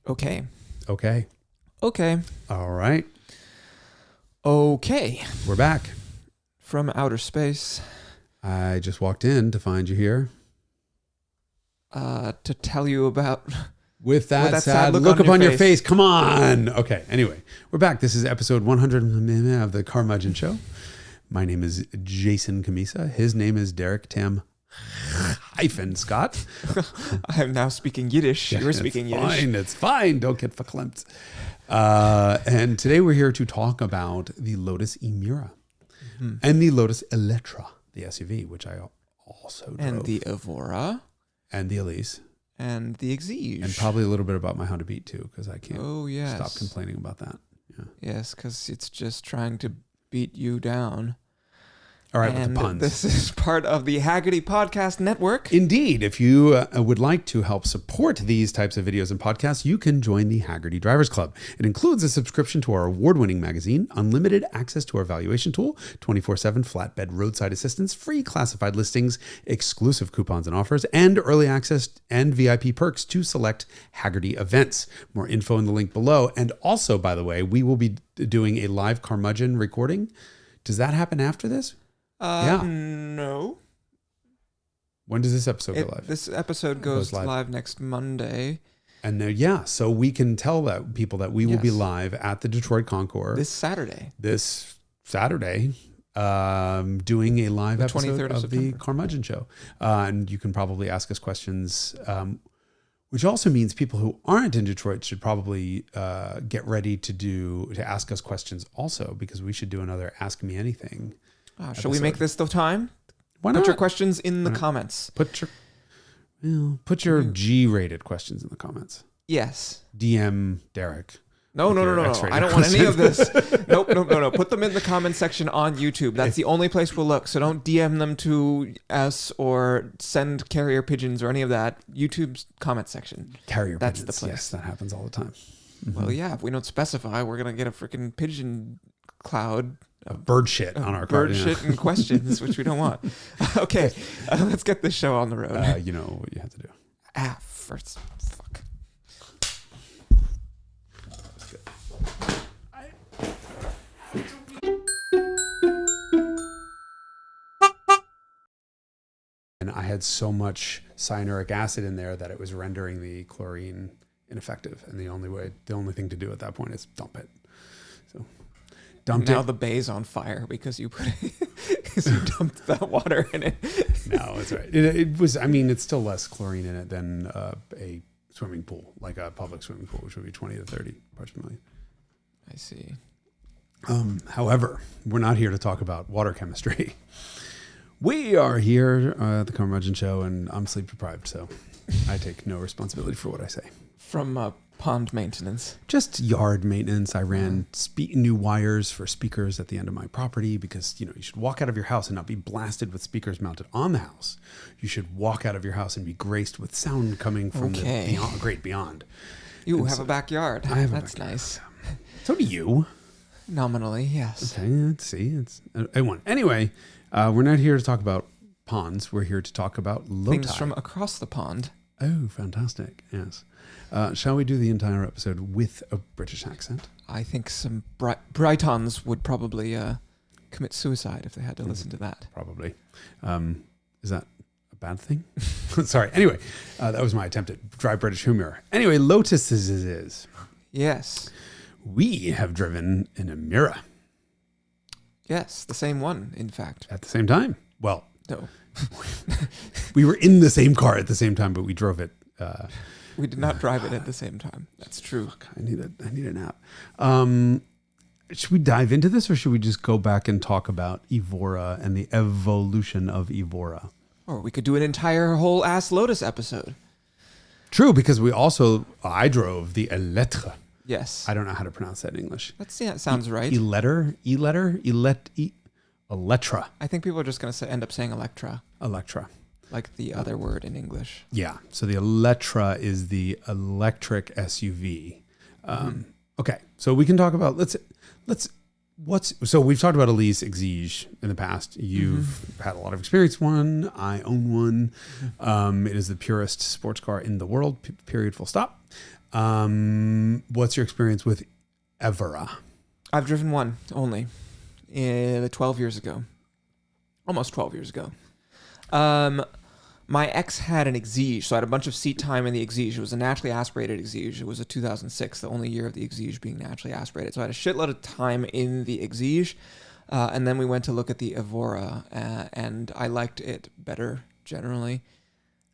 Okay. Okay. Okay. All right. Okay. We're back. From outer space. I just walked in to find you here. To tell you about... With that sad look upon your face. Come on. Okay. Anyway, we're back. This is episode 100 of the Carmudgeon Show. My name is Jason Cammisa. His name is Derek Tam-Scott. I'm now speaking Yiddish. You're speaking Yiddish. It's fine. Don't get verklempt. And today we're here to talk about the Lotus Emira and the Lotus Eletre, the SUV, which I also drove. And the Evora. And the Elise. And the Exige. And probably a little bit about my Honda Beat too, because I can't stop yes. complaining about that. Yeah. Yes, because it's just trying to beat you down. All right, with the puns. This is part of the Haggerty Podcast Network. Indeed. If you would like to help support these types of videos and podcasts, you can join the Haggerty Drivers Club. It includes a subscription to our award-winning magazine, unlimited access to our valuation tool, 24/7 flatbed roadside assistance, free classified listings, exclusive coupons and offers, and early access and VIP perks to select Haggerty events. More info in the link below. And also, by the way, we will be doing a live Carmudgeon recording. Does that happen after this? No. When does this episode go live? This episode goes live next Monday. And so we can tell that people that we will be live at the Detroit Concours this Saturday. Doing a live episode of the September. Carmudgeon Show. And you can probably ask us questions, which also means people who aren't in Detroit should probably get ready to ask us questions also, because we should do another Ask Me Anything. Shall we make this the time? Why not? Put your questions in the comments. Put your G-rated questions in the comments. Yes. DM Derek. No. I don't want any of this. Nope. Put them in the comment section on YouTube. That's the only place we'll look. So don't DM them to us or send carrier pigeons or any of that. YouTube's comment section. That's the place. Yes, that happens all the time. Mm-hmm. Well, yeah. If we don't specify, we're gonna get a freaking pigeon cloud. Bird shit on our card. Bird shit and questions, which we don't want. Okay, let's get this show on the road. You know what you have to do. First, fuck. And I had so much cyanuric acid in there that it was rendering the chlorine ineffective. And the only thing to do at that point is dump it. So dumped now it. The bay's on fire because you dumped that water in it. No, it's right. It was. I mean, it's still less chlorine in it than a swimming pool, like a public swimming pool, which would be 20 to 30 parts per million. I see. However, we're not here to talk about water chemistry. We are here at the Carmudgeon Show, and I'm sleep deprived, so I take no responsibility for what I say. From pond maintenance. Just yard maintenance. I ran new wires for speakers at the end of my property because, you should walk out of your house and not be blasted with speakers mounted on the house. You should walk out of your house and be graced with sound coming from the great beyond. You have a backyard. I have That's a backyard. nice. So do you. Nominally, yes. Okay, let's see. It's I won. Anyway, we're not here to talk about ponds. We're here to talk about Lotus. Things from across the pond. Oh, fantastic. Yes. Shall we do the entire episode with a British accent? I think some Brightons would probably commit suicide if they had to listen to that. Probably. Is that a bad thing? Sorry. Anyway, that was my attempt at dry British humor. Anyway, Lotus is. Yes. We have driven an Emira. Yes, the same one, in fact. At the same time. Well, no. We were in the same car at the same time, but we drove it. We did not drive it at the same time. That's true. Fuck, I need a nap. Should we dive into this, or should we just go back and talk about Evora and the evolution of Evora? Or we could do an entire whole ass Lotus episode. True, because I drove the Eletre. Yes. I don't know how to pronounce that in English. That sounds right. Eletre. I think people are just going to end up saying Electra. Electra. Like the other word in English. Yeah. So the Eletre is the electric SUV. Okay. So we can talk about, so we've talked about Elise, Exige in the past. You've had a lot of experience with one. I own one. It is the purest sports car in the world, period, full stop. What's your experience with Evora? I've driven one only, 12 years ago, almost 12 years ago. My ex had an Exige, so I had a bunch of seat time in the Exige. It was a naturally aspirated Exige. It was a 2006, the only year of the Exige being naturally aspirated. So I had a shitload of time in the Exige, and then we went to look at the Evora, and I liked it better generally.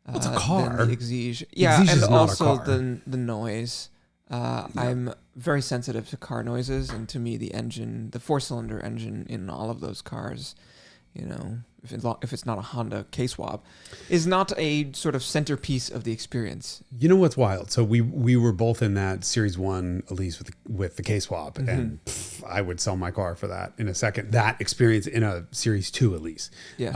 It's a car. Than the Exige. Yeah, Exige is and not also a car. the noise. I'm very sensitive to car noises, and to me, the engine, the 4-cylinder engine in all of those cars, you know, if it's not a Honda K-Swap, is not a sort of centerpiece of the experience. You know what's wild? So we were both in that Series 1 Elise with the K-Swap, and I would sell my car for that in a second. That experience in a Series 2 Elise. Yes.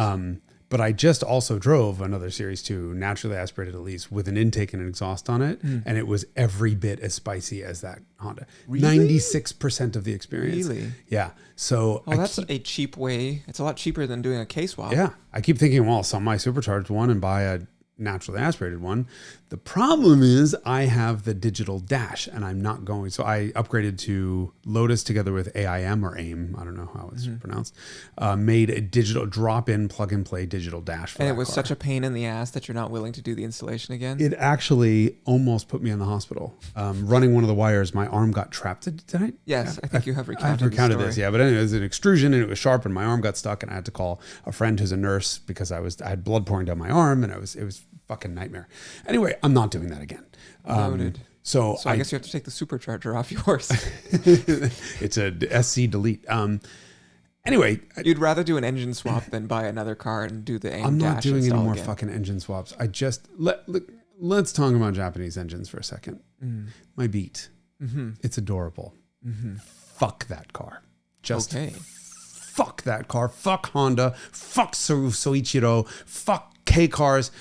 But I just also drove another Series 2 naturally aspirated Elise with an intake and an exhaust on it, and it was every bit as spicy as that Honda. Really? 96% of the experience. Really? Yeah. So that's a cheap way. It's a lot cheaper than doing a K-Swap. yeah, I keep thinking, well, I'll sell my supercharged one and buy a naturally aspirated one. The problem is I have the digital dash and I'm not going. So I upgraded to Lotus together with AIM or AIM. I don't know how it's pronounced. Made a digital drop-in plug-and-play digital dash for And that it was car. such a pain in the ass that you're not willing to do the installation again? It actually almost put me in the hospital. Running one of the wires, my arm got trapped. Did I? Yes, I think you have recounted, I've recounted the story. this, yeah. But anyway, it was an extrusion and it was sharp and my arm got stuck and I had to call a friend who's a nurse because I had blood pouring down my arm and it was fucking nightmare. Anyway, I'm not doing that again. Noted. So I guess you have to take the supercharger off yours. it's a SC delete. Anyway, You'd rather do an engine swap than buy another car and do the AIM I'm not dash doing any install more again. fucking engine swaps. I just let's talk about Japanese engines for a second. My Beat, it's adorable. Fuck that car. Just Okay. fuck that car. Fuck Honda. Fuck Soichiro. Fuck K cars.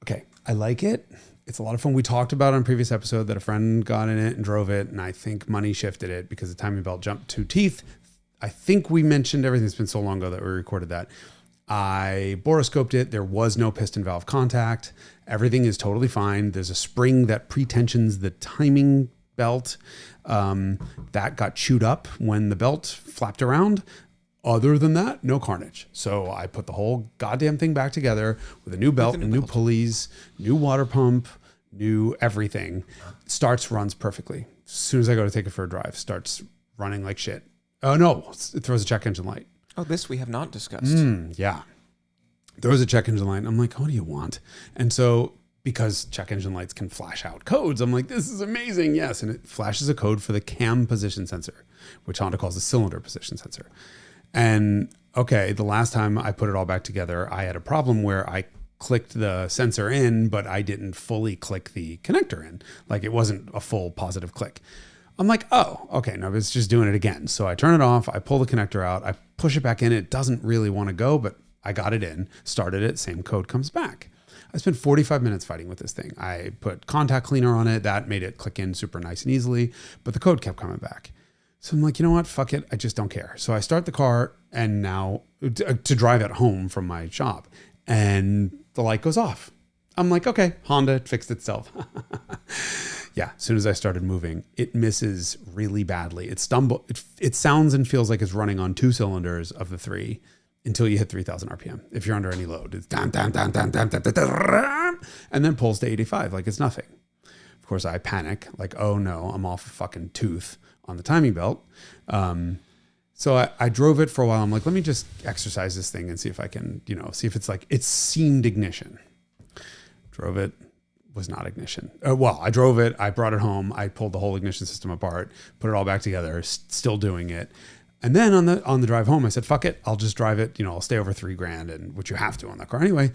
Okay, I like it. It's a lot of fun. We talked about on a previous episode that a friend got in it and drove it, and I think money shifted it because the timing belt jumped 2 teeth. I think we mentioned everything. It's been so long ago that we recorded that. I boroscoped it. There was no piston valve contact. Everything is totally fine. There's a spring that pretensions the timing belt that got chewed up when the belt flapped around. Other than that, no carnage. So I put the whole goddamn thing back together with a new belt, new pulleys, new water pump, new everything. Starts, runs perfectly. As soon as I go to take it for a drive, starts running like shit. Oh no, it throws a check engine light. Oh, this we have not discussed. Yeah. Throws a check engine light. I'm like, what do you want? And so because check engine lights can flash out codes, I'm like, this is amazing. Yes. And it flashes a code for the cam position sensor, which Honda calls the cylinder position sensor. And okay, the last time I put it all back together, I had a problem where I clicked the sensor in, but I didn't fully click the connector in. Like it wasn't a full positive click. I'm like, oh, okay, no, it's just doing it again. So I turn it off, I pull the connector out, I push it back in. It doesn't really want to go, but I got it in, started it, same code comes back. I spent 45 minutes fighting with this thing. I put contact cleaner on it. That made it click in super nice and easily, but the code kept coming back. So I'm like, you know what? Fuck it. I just don't care. So I start the car and now to drive it home from my shop and the light goes off. I'm like, okay, Honda fixed itself. Yeah. As soon as I started moving, it misses really badly. It sounds and feels like it's running on 2 cylinders of the 3 until you hit 3,000 RPM. If you're under any load, it's down, down, down, down, down, down, down, down, and then pulls to 85 like it's nothing. Of course, I panic like, oh no, I'm off a fucking tooth on the timing belt. So I drove it for a while. I'm like, let me just exercise this thing and see if I can, see if it's like, it seemed ignition. Drove it, was not ignition. I drove it, I brought it home, I pulled the whole ignition system apart, put it all back together, still doing it. And then on the drive home, I said, fuck it, I'll just drive it, I'll stay over $3,000, and which you have to on that car anyway.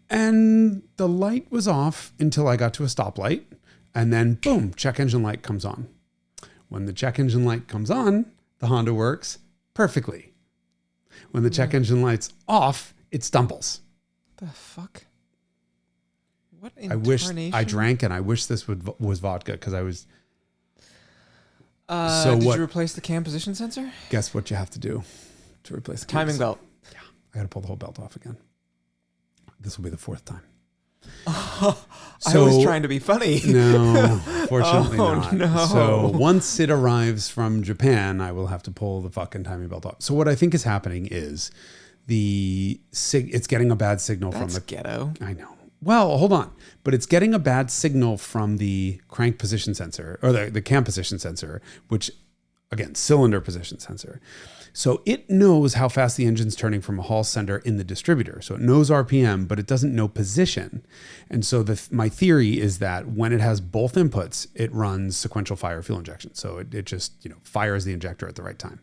And the light was off until I got to a stoplight, and then boom, check engine light comes on. When the check engine light comes on, the Honda works perfectly. When the check engine light's off, it stumbles. The fuck? What I wish incarnation? I drank, and I wish this was vodka because I was. Did you replace the cam position sensor? Guess what you have to do to replace the timing belt? Yeah, I got to pull the whole belt off again. This will be the 4th time. I was trying to be funny. No, Unfortunately not. No. So once it arrives from Japan, I will have to pull the fucking timing belt off. So what I think is happening is it's getting a bad signal from the ghetto. I know. Well, hold on. But it's getting a bad signal from the crank position sensor or the cam position sensor, which again, cylinder position sensor. So it knows how fast the engine's turning from a Hall sender in the distributor. So it knows RPM, but it doesn't know position. And so my theory is that when it has both inputs, it runs sequential fire fuel injection. So it just, fires the injector at the right time.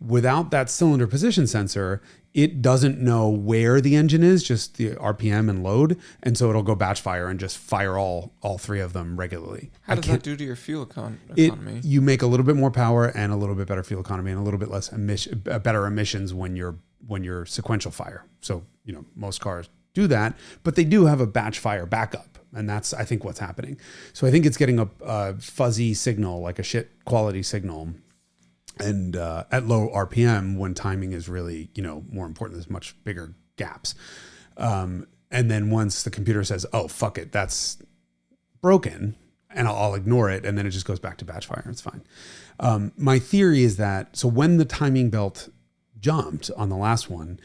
Without that cylinder position sensor, it doesn't know where the engine is, just the RPM and load. And so it'll go batch fire and just fire all three of them regularly. How does that do to your fuel economy? You make a little bit more power and a little bit better fuel economy and a little bit less better emissions when you're sequential fire. So, most cars do that, but they do have a batch fire backup. And that's, I think, what's happening. So I think it's getting a fuzzy signal, like a shit quality signal. And at low RPM, when timing is really, more important, there's much bigger gaps. And then once the computer says, oh, fuck it, that's broken, and I'll ignore it, and then it just goes back to batch fire. It's fine. My theory is that, so when the timing belt jumped on the last one,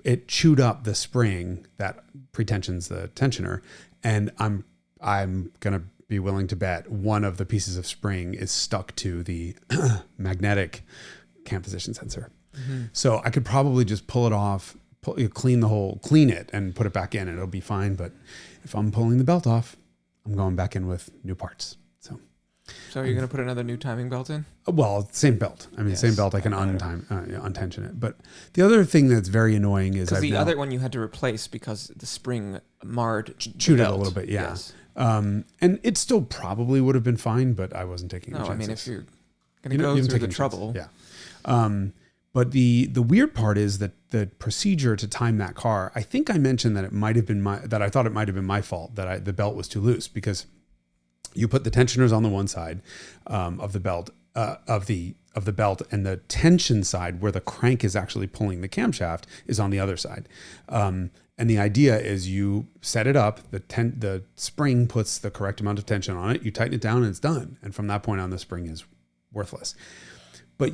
it chewed up the spring that pretensions the tensioner, and I'm going to be willing to bet one of the pieces of spring is stuck to the magnetic cam position sensor. Mm-hmm. So I could probably just pull it off, clean it and put it back in and it'll be fine. But if I'm pulling the belt off, I'm going back in with new parts. So you're going to put another new timing belt in? Well, same belt. I mean, same belt. I can untension it. But the other thing that's very annoying is because the other one you had to replace because the spring chewed it a little bit. Yeah. Yes. And it still probably would have been fine, but I wasn't taking a chance. I mean, if you're going to go through the trouble. Yeah. But the weird part is that the procedure to time that car, I think I mentioned that I thought it might have been my fault that the belt was too loose, because you put the tensioners on the one side of the belt, of the belt, and the tension side where the crank is actually pulling the camshaft is on the other side. And the idea is you set it up, the spring puts the correct amount of tension on it, you tighten it down and it's done. And from that point on, the spring is worthless. But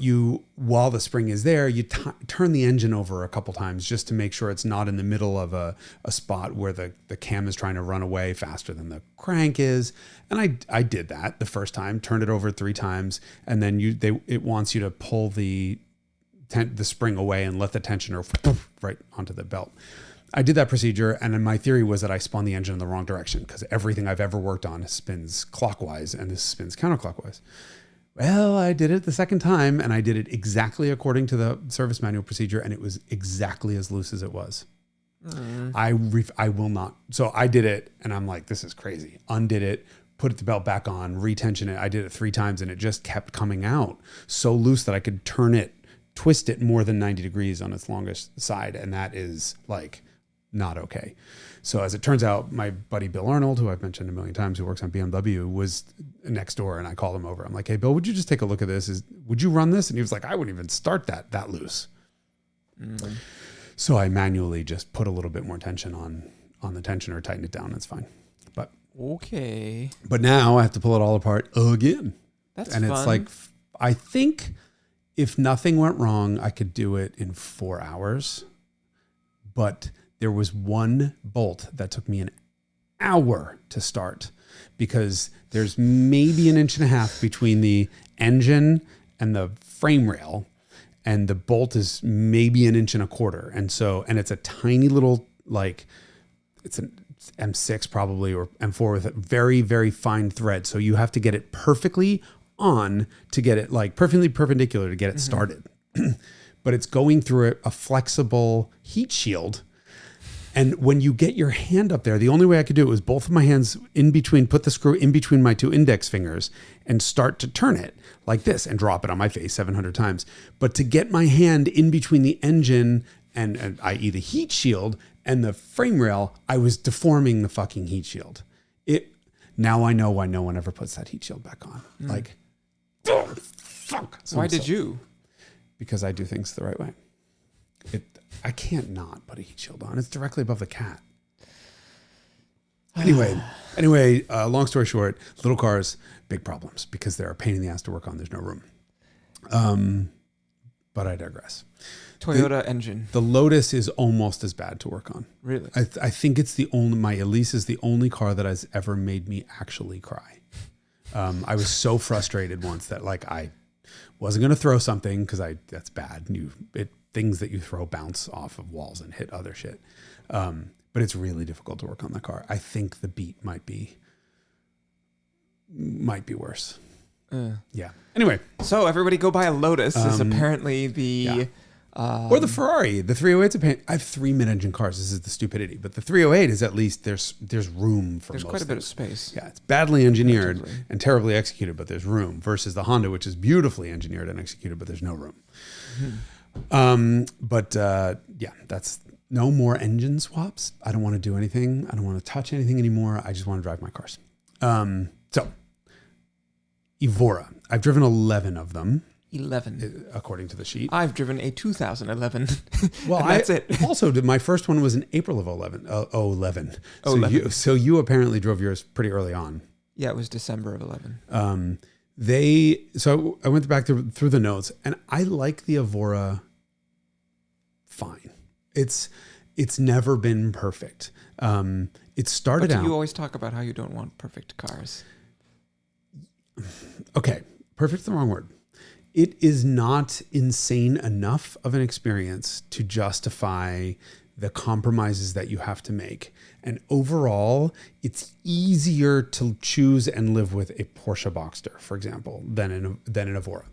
while the spring is there, you turn the engine over a couple times just to make sure it's not in the middle of a spot where the cam is trying to run away faster than the crank is. And I did that the first time, turned it over 3 times, and then it wants you to pull the spring away and let the tensioner right onto the belt. I did that procedure, and then my theory was that I spun the engine in the wrong direction, because everything I've ever worked on spins clockwise and this spins counterclockwise. Well, I did it the second time, and I did it exactly according to the service manual procedure, and it was exactly as loose as it was. I will not. So I did it, and I'm like, this is crazy. Undid it, put the belt back on, retension it. I did it 3 times, and it just kept coming out so loose that I could twist it more than 90 degrees on its longest side, and that is like not okay. So as it turns out, my buddy Bill Arnold, who I've mentioned a million times, who works on BMW, was next door, and I called him over. I'm like, hey, Bill, would you just take a look at this? Would you run this? And he was like, I wouldn't even start that loose. Mm. So I manually just put a little bit more tension on the tensioner, tighten it down. It's fine. But okay. But now I have to pull it all apart again. That's fun. It's like, I think if nothing went wrong, I could do it in 4 hours. But there was one bolt that took me an hour to start, because there's maybe 1.5 inches between the engine and the frame rail, and the bolt is maybe 1.25 inches. And it's a tiny little, it's an M6 probably, or M4 with a very, very fine thread. So you have to get it perfectly on to get it perfectly perpendicular to get it started. But it's going through a flexible heat shield. And when you get your hand up there, the only way I could do it was both of my hands put the screw in between my 2 index fingers and start to turn it like this and drop it on my face 700 times. But to get my hand in between the engine and i.e. the heat shield and the frame rail, I was deforming the fucking heat shield. Now I know why no one ever puts that heat shield back on. Oh, fuck. Why did you? Because I do things the right way. I can't not put a heat shield on. It's directly above the cat. Anyway, long story short, little cars, big problems because they're a pain in the ass to work on. There's no room. But I digress. Toyota engine. The Lotus is almost as bad to work on. Really? I think it's my Elise is the only car that has ever made me actually cry. I was so frustrated once that like I wasn't going to throw something because that's bad. Things that you throw bounce off of walls and hit other shit. But it's really difficult to work on the car. I think the beat might be worse. Yeah. Anyway. So everybody go buy a Lotus is apparently the... or the Ferrari. The 308's a pain. I have 3 mid-engine cars. This is the stupidity. But the 308 is at least there's room for There's most quite a bit things. of space. Yeah, it's badly engineered and terribly executed, but there's room. Versus the Honda, which is beautifully engineered and executed, but there's no room. Yeah, that's no more engine swaps. I don't want to do anything. I don't want to touch anything anymore. I just want to drive my cars. So, Evora. I've driven 11 of them. 11. According to the sheet. I've driven a 2011. Well, that's it. Also did. My first one was in April of 11. So you apparently drove yours pretty early on. Yeah, it was December of 11. So I went back through the notes, and I like the Evora fine. It's never been perfect. It started out. You always talk about how you don't want perfect cars. Okay, perfect's the wrong word. It is not insane enough of an experience to justify the compromises that you have to make. And overall, it's easier to choose and live with a Porsche Boxster, for example, than an Evora.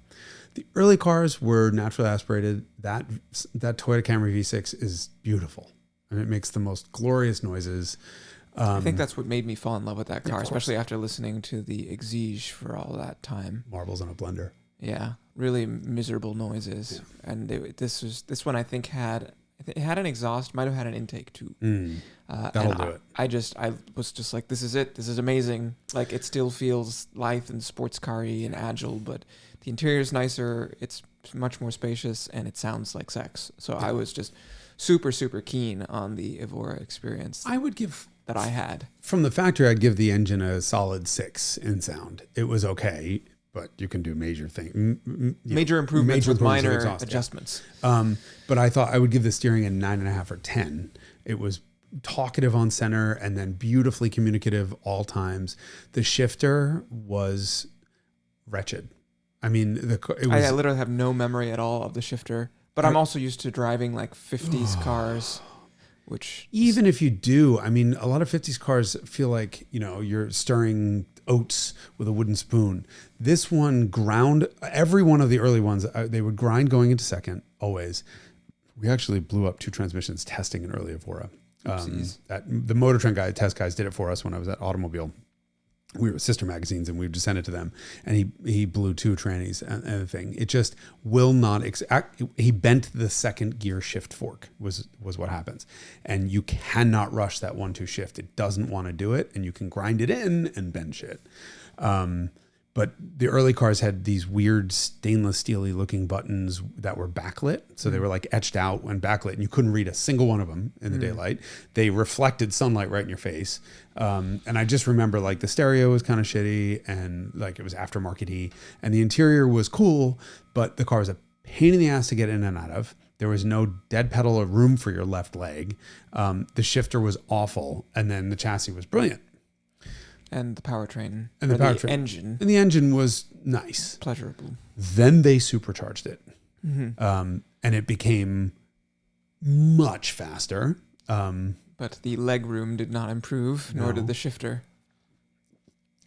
The early cars were naturally aspirated. That Toyota Camry V6 is beautiful. And it makes the most glorious noises. I think that's what made me fall in love with that car, especially after listening to the Exige for all that time. Marbles on a blender. Yeah, really miserable noises. Yeah. And this one I think had an exhaust, might have had an intake too. That'll do it. I was just like, this is it. This is amazing. Like it still feels lithe and sports car-y and agile, but the interior is nicer. It's much more spacious and it sounds like sex. So I was just super, super keen on the Evora experience. I would give that I had from the factory. I'd give the engine a solid 6 in sound. It was okay. But you can do major improvements with minor adjustments. Yeah. But I thought I would give the steering a 9.5 or 10. It was talkative on center and then beautifully communicative all times. The shifter was wretched. I mean, I literally have no memory at all of the shifter. But I'm also used to driving like 50s cars, which even if you do, I mean, a lot of 50s cars feel like you're stirring oats with a wooden spoon. This one ground, every one of the early ones, they would grind going into second, always. We actually blew up 2 transmissions testing an early Evora. The Motor Trend test guys did it for us when I was at Automobile. We were sister magazines and we would just send it to them. And he blew 2 trannies and the thing. It just will not, he bent the second gear shift fork was what happens. And you cannot rush that 1-2 shift. It doesn't want to do it. And you can grind it in and bend shit. But the early cars had these weird stainless steely looking buttons that were backlit. So they were like etched out and backlit and you couldn't read a single one of them in the daylight. They reflected sunlight right in your face. And I just remember like the stereo was kind of shitty and like it was aftermarket-y and the interior was cool, but the car was a pain in the ass to get in and out of. There was no dead pedal or room for your left leg. The shifter was awful. And then the chassis was brilliant. And the powertrain. And the engine. And the engine was nice. Pleasurable. Then they supercharged it. Mm-hmm. And it became much faster. But the leg room did not improve, nor did the shifter.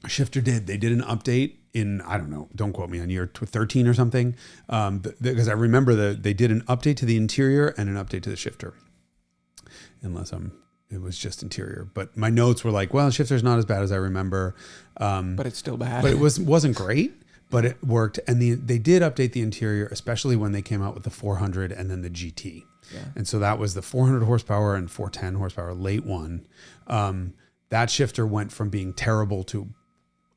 Shifter did. They did an update in, I don't know, don't quote me, on year 13 or something. Because I remember they did an update to the interior and an update to the shifter. It was just interior, but my notes were like, well, shifter's not as bad as I remember. But it's still bad. But it wasn't great, but it worked. And they did update the interior, especially when they came out with the 400 and then the GT. Yeah. And so that was the 400 horsepower and 410 horsepower late one. That shifter went from being terrible to,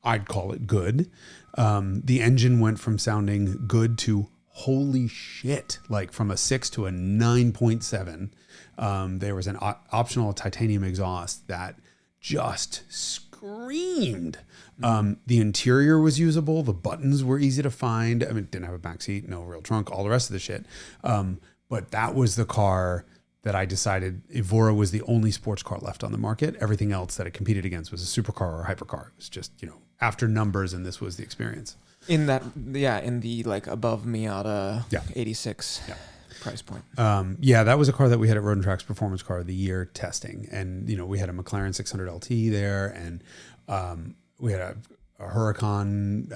I'd call it good. The engine went from sounding good to holy shit, like from a 6 to a 9.7. There was an optional titanium exhaust that just screamed. The interior was usable. The buttons were easy to find. I mean, it didn't have a back seat, no real trunk, all the rest of the shit. But that was the car that I decided Evora was the only sports car left on the market. Everything else that it competed against was a supercar or a hypercar. It was just, after numbers, and this was the experience. In the like above Miata 86 price point. That was a car that we had at Road and Track's Performance Car of the Year testing. And, we had a McLaren 600 LT there, and we had a Huracan,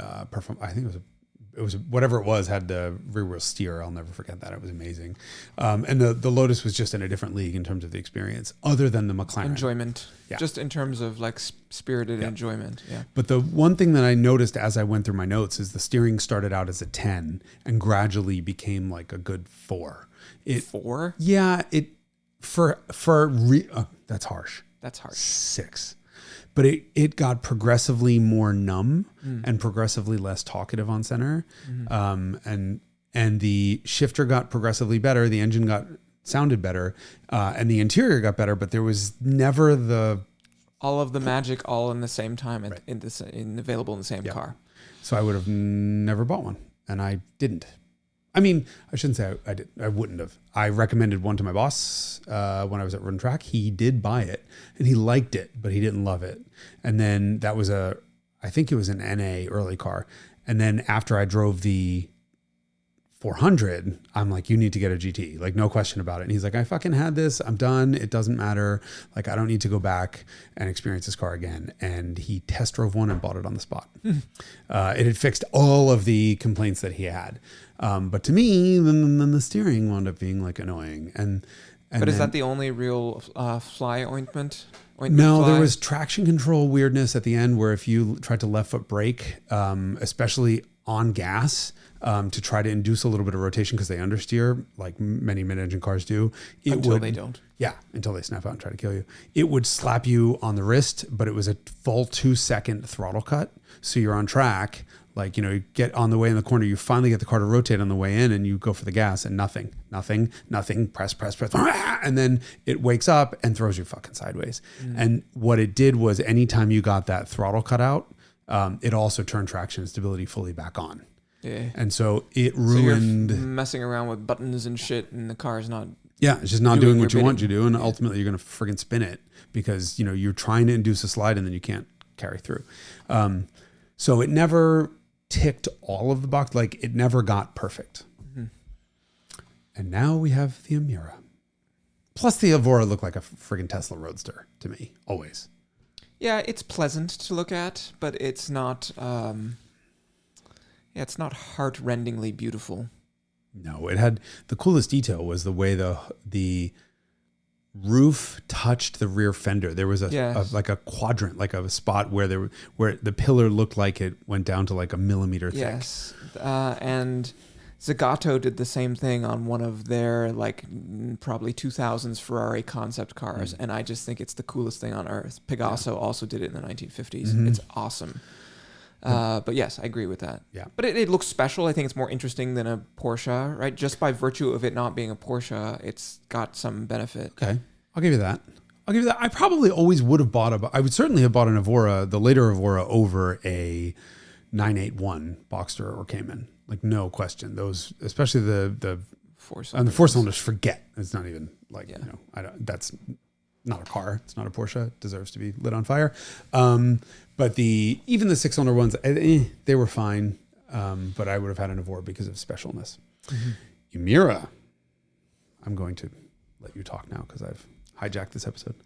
I think it was whatever it was, had the rear wheel steer. I'll never forget that. It was amazing. And the Lotus was just in a different league in terms of the experience, other than the McLaren. Enjoyment. Yeah. Just in terms of like spirited enjoyment. Yeah. But the one thing that I noticed as I went through my notes is the steering started out as a 10 and gradually became like a good 4. 4? Yeah. That's harsh. That's harsh. 6. But it got progressively more numb and progressively less talkative on center. And the shifter got progressively better. The engine sounded better. And the interior got better, but there was never all of the magic all in the same time available in the same car. So I would have never bought one, and I didn't. I mean, I shouldn't say I did. I wouldn't have. I recommended one to my boss when I was at Road and Track. He did buy it, and he liked it, but he didn't love it. And then that was I think it was an NA early car. And then after I drove the 400, I'm like, you need to get a GT, like no question about it. And he's like, I fucking had this. I'm done. It doesn't matter. Like, I don't need to go back and experience this car again. And he test drove one and bought it on the spot. It had fixed all of the complaints that he had. But to me, then the steering wound up being like annoying. But is that the only real fly ointment? No, there was traction control weirdness at the end where if you tried to left foot brake, especially on gas, to try to induce a little bit of rotation because they understeer, like many mid-engine cars do. Until they don't. Yeah, until they snap out and try to kill you. It would slap you on the wrist, but it was a full 2-second throttle cut. So you're on track. Like, you get on the way in the corner, you finally get the car to rotate on the way in and you go for the gas and nothing, press, and then it wakes up and throws you fucking sideways. And what it did was anytime you got that throttle cut out, it also turned traction and stability fully back on. Yeah. And so it ruined... So you're messing around with buttons and shit and the car's not... Yeah, it's just not doing what you want to do. And ultimately you're going to friggin' spin it because, you're trying to induce a slide and then you can't carry through. So it never ticked all of the box. Like, it never got perfect. And now we have the Emira. Plus the Evora looked like a friggin' Tesla Roadster to me, always. Yeah, it's pleasant to look at, but it's not... it's not heart-rendingly beautiful. No, it had... The coolest detail was the way the roof touched the rear fender. There was like a quadrant, like a spot where the pillar looked like it went down to like a millimeter thick. Yes, and Zagato did the same thing on one of their like probably 2000s Ferrari concept cars, and I just think it's the coolest thing on earth. Pegaso also did it in the 1950s. It's awesome. But yes, I agree with that. Yeah. But it looks special. I think it's more interesting than a Porsche, right? Just by virtue of it not being a Porsche, it's got some benefit. Okay. I'll give you that. I probably always would have I would certainly have bought an Evora, the later Evora, over a 981 Boxster or Cayman. Like, no question. Those, especially the four cylinders, forget. It's not even like, that's not a car. It's not a Porsche. It deserves to be lit on fire. But even the 6-cylinder ones, they were fine. But I would have had an Evora because of specialness. Emira. I'm going to let you talk now because I've hijacked this episode.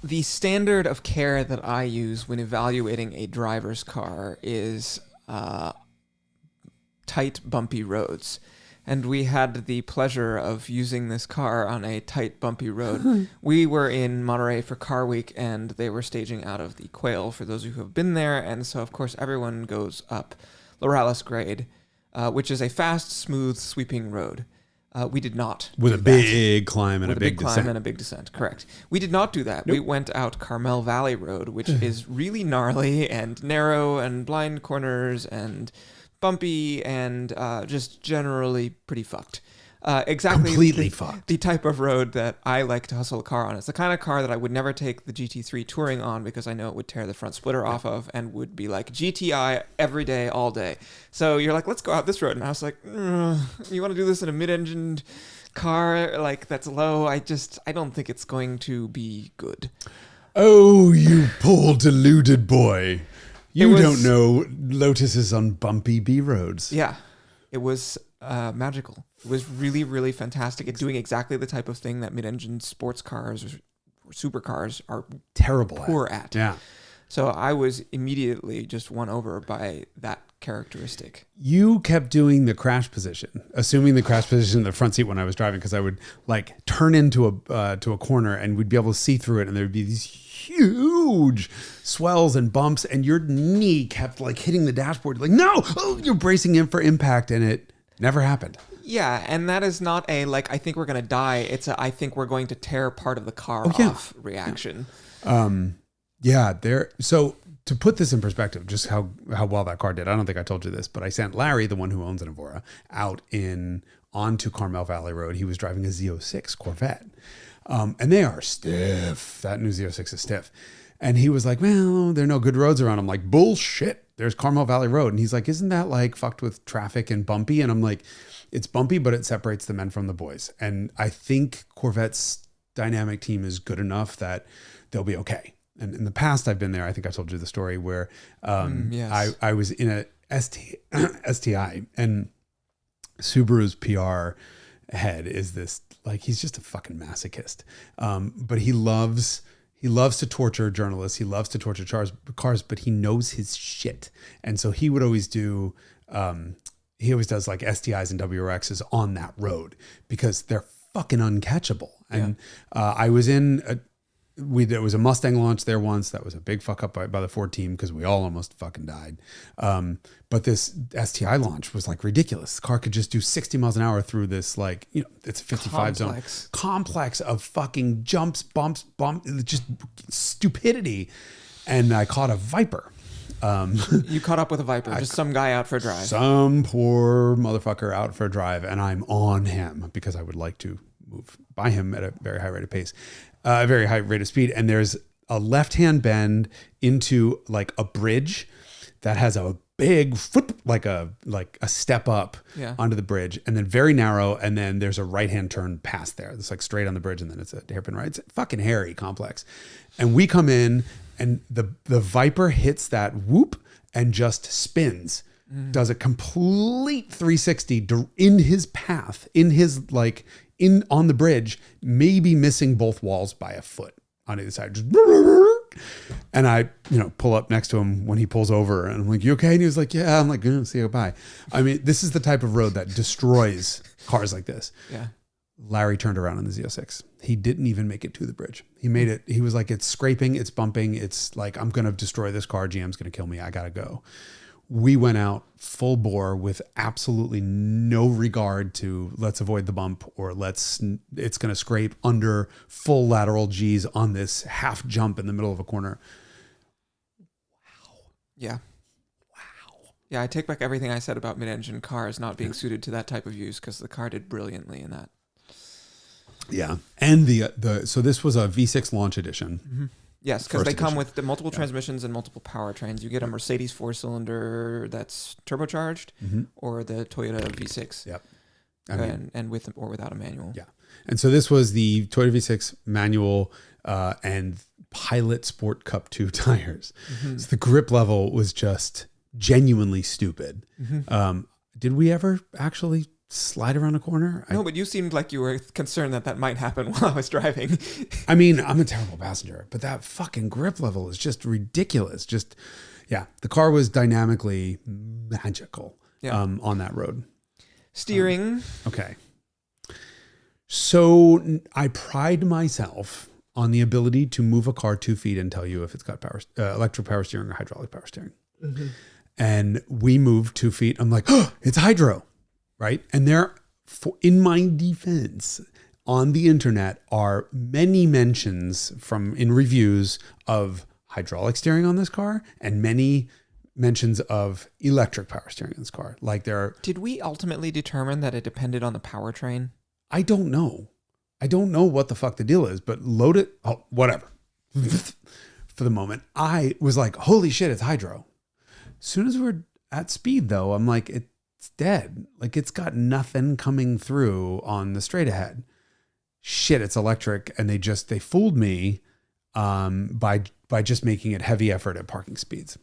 The standard of care that I use when evaluating a driver's car is tight, bumpy roads. And we had the pleasure of using this car on a tight, bumpy road. We were in Monterey for Car Week, and they were staging out of the Quail, for those of you who have been there. And so, of course, everyone goes up Loralis Grade, which is a fast, smooth, sweeping road. We did not. With a big climb and a big descent. And a big descent, correct. We did not do that. Nope. We went out Carmel Valley Road, which is really gnarly and narrow and blind corners and bumpy and just generally pretty fucked. Exactly. Completely fucked. The type of road that I like to hustle a car on. It's the kind of car that I would never take the GT3 Touring on because I know it would tear the front splitter off of and would be like GTI every day, all day. So you're like, let's go out this road. And I was like, you want to do this in a mid-engined car like that's low? I don't think it's going to be good. Oh, you poor deluded boy. You don't know Lotus is on bumpy B roads. Yeah. It was magical. It was really, really fantastic at doing exactly the type of thing that mid-engine sports cars or supercars are terrible poor at. Yeah. So I was immediately just won over by that characteristic. You kept doing the crash position, assuming the crash position in the front seat when I was driving, because I would like turn into a corner and we'd be able to see through it, and there'd be these huge swells and bumps, and your knee kept like hitting the dashboard. Like, no, you're bracing in for impact, and it never happened. Yeah, and that is not a like I think we're gonna die. It's a I think we're going to tear part of the car off reaction. So to put this in perspective, just how well that car did, I don't think I told you this, but I sent Larry, the one who owns an Evora, out onto Carmel Valley Road. He was driving a Z06 Corvette. And they are stiff. That new Z06 is stiff. And he was like, well, there are no good roads around. I'm like, bullshit. There's Carmel Valley Road. And he's like, isn't that like fucked with traffic and bumpy? And I'm like, it's bumpy, but it separates the men from the boys. And I think Corvette's dynamic team is good enough that they'll be okay. And in the past, I've been there. I think I told you the story where yes. I was in a STI, and Subaru's PR head is this, like, he's just a fucking masochist. But he loves to torture journalists. He loves to torture cars, but he knows his shit. And so he would always do, he always does like STIs and WRXs on that road because they're fucking uncatchable. And I was in there was a Mustang launch there once. That was a big fuck up by the Ford team because we all almost fucking died. But this STI launch was like ridiculous. The car could just do 60 miles an hour through this, like, you know, it's a 55 zone complex of fucking jumps, bumps, just stupidity. And I caught a Viper. You caught up with a Viper, just some guy out for a drive. Some poor motherfucker out for a drive, and I'm on him because I would like to move by him at a very high rate of pace. A very high rate of speed, and there's a left-hand bend into like a bridge that has a big foot, like a step up onto the bridge, and then very narrow, and then there's a right-hand turn past there. It's like straight on the bridge, and then it's a hairpin right. It's fucking hairy complex. And we come in, and the Viper hits that whoop and just spins, does a complete 360 in his path, on the bridge, maybe missing both walls by a foot on either side. And I, pull up next to him when he pulls over, and I'm like, you okay? And he was like, yeah. I'm like, see you, bye. I mean, this is the type of road that destroys cars like this. Yeah. Larry turned around in the Z06. He didn't even make it to the bridge. He made it. He was like, it's scraping, it's bumping. It's like, I'm going to destroy this car. GM's going to kill me. I got to go. We went out full bore with absolutely no regard to let's avoid the bump or it's going to scrape under full lateral G's on this half jump in the middle of a corner. Wow. Yeah. Wow. Yeah, I take back everything I said about mid-engine cars not being suited to that type of use because the car did brilliantly in that. Yeah. And so this was a V6 launch edition. Mm-hmm. Yes, because they come with the multiple transmissions and multiple powertrains. You get a Mercedes 4-cylinder that's turbocharged, or the Toyota V6. Yep. And with or without a manual. Yeah. And so this was the Toyota V6 manual and Pilot Sport Cup 2 tires. Mm-hmm. So the grip level was just genuinely stupid. Mm-hmm. Did we ever actually slide around a corner? No, but you seemed like you were concerned that might happen while I was driving. I mean, I'm a terrible passenger, but that fucking grip level is just ridiculous. The car was dynamically magical on that road. Steering. Okay. So I pride myself on the ability to move a car 2 feet and tell you if it's got electric power steering or hydraulic power steering. Mm-hmm. And we moved 2 feet. I'm like, oh, it's hydro. Right. And in my defense, on the internet are many mentions in reviews of hydraulic steering on this car and many mentions of electric power steering in this car. Like Did we ultimately determine that it depended on the powertrain? I don't know. I don't know what the fuck the deal is, but whatever. For the moment, I was like, holy shit, it's hydro. As soon as we're at speed though, I'm like, it's dead. Like it's got nothing coming through on the straight ahead. Shit, it's electric. And they fooled me by just making it heavy effort at parking speeds.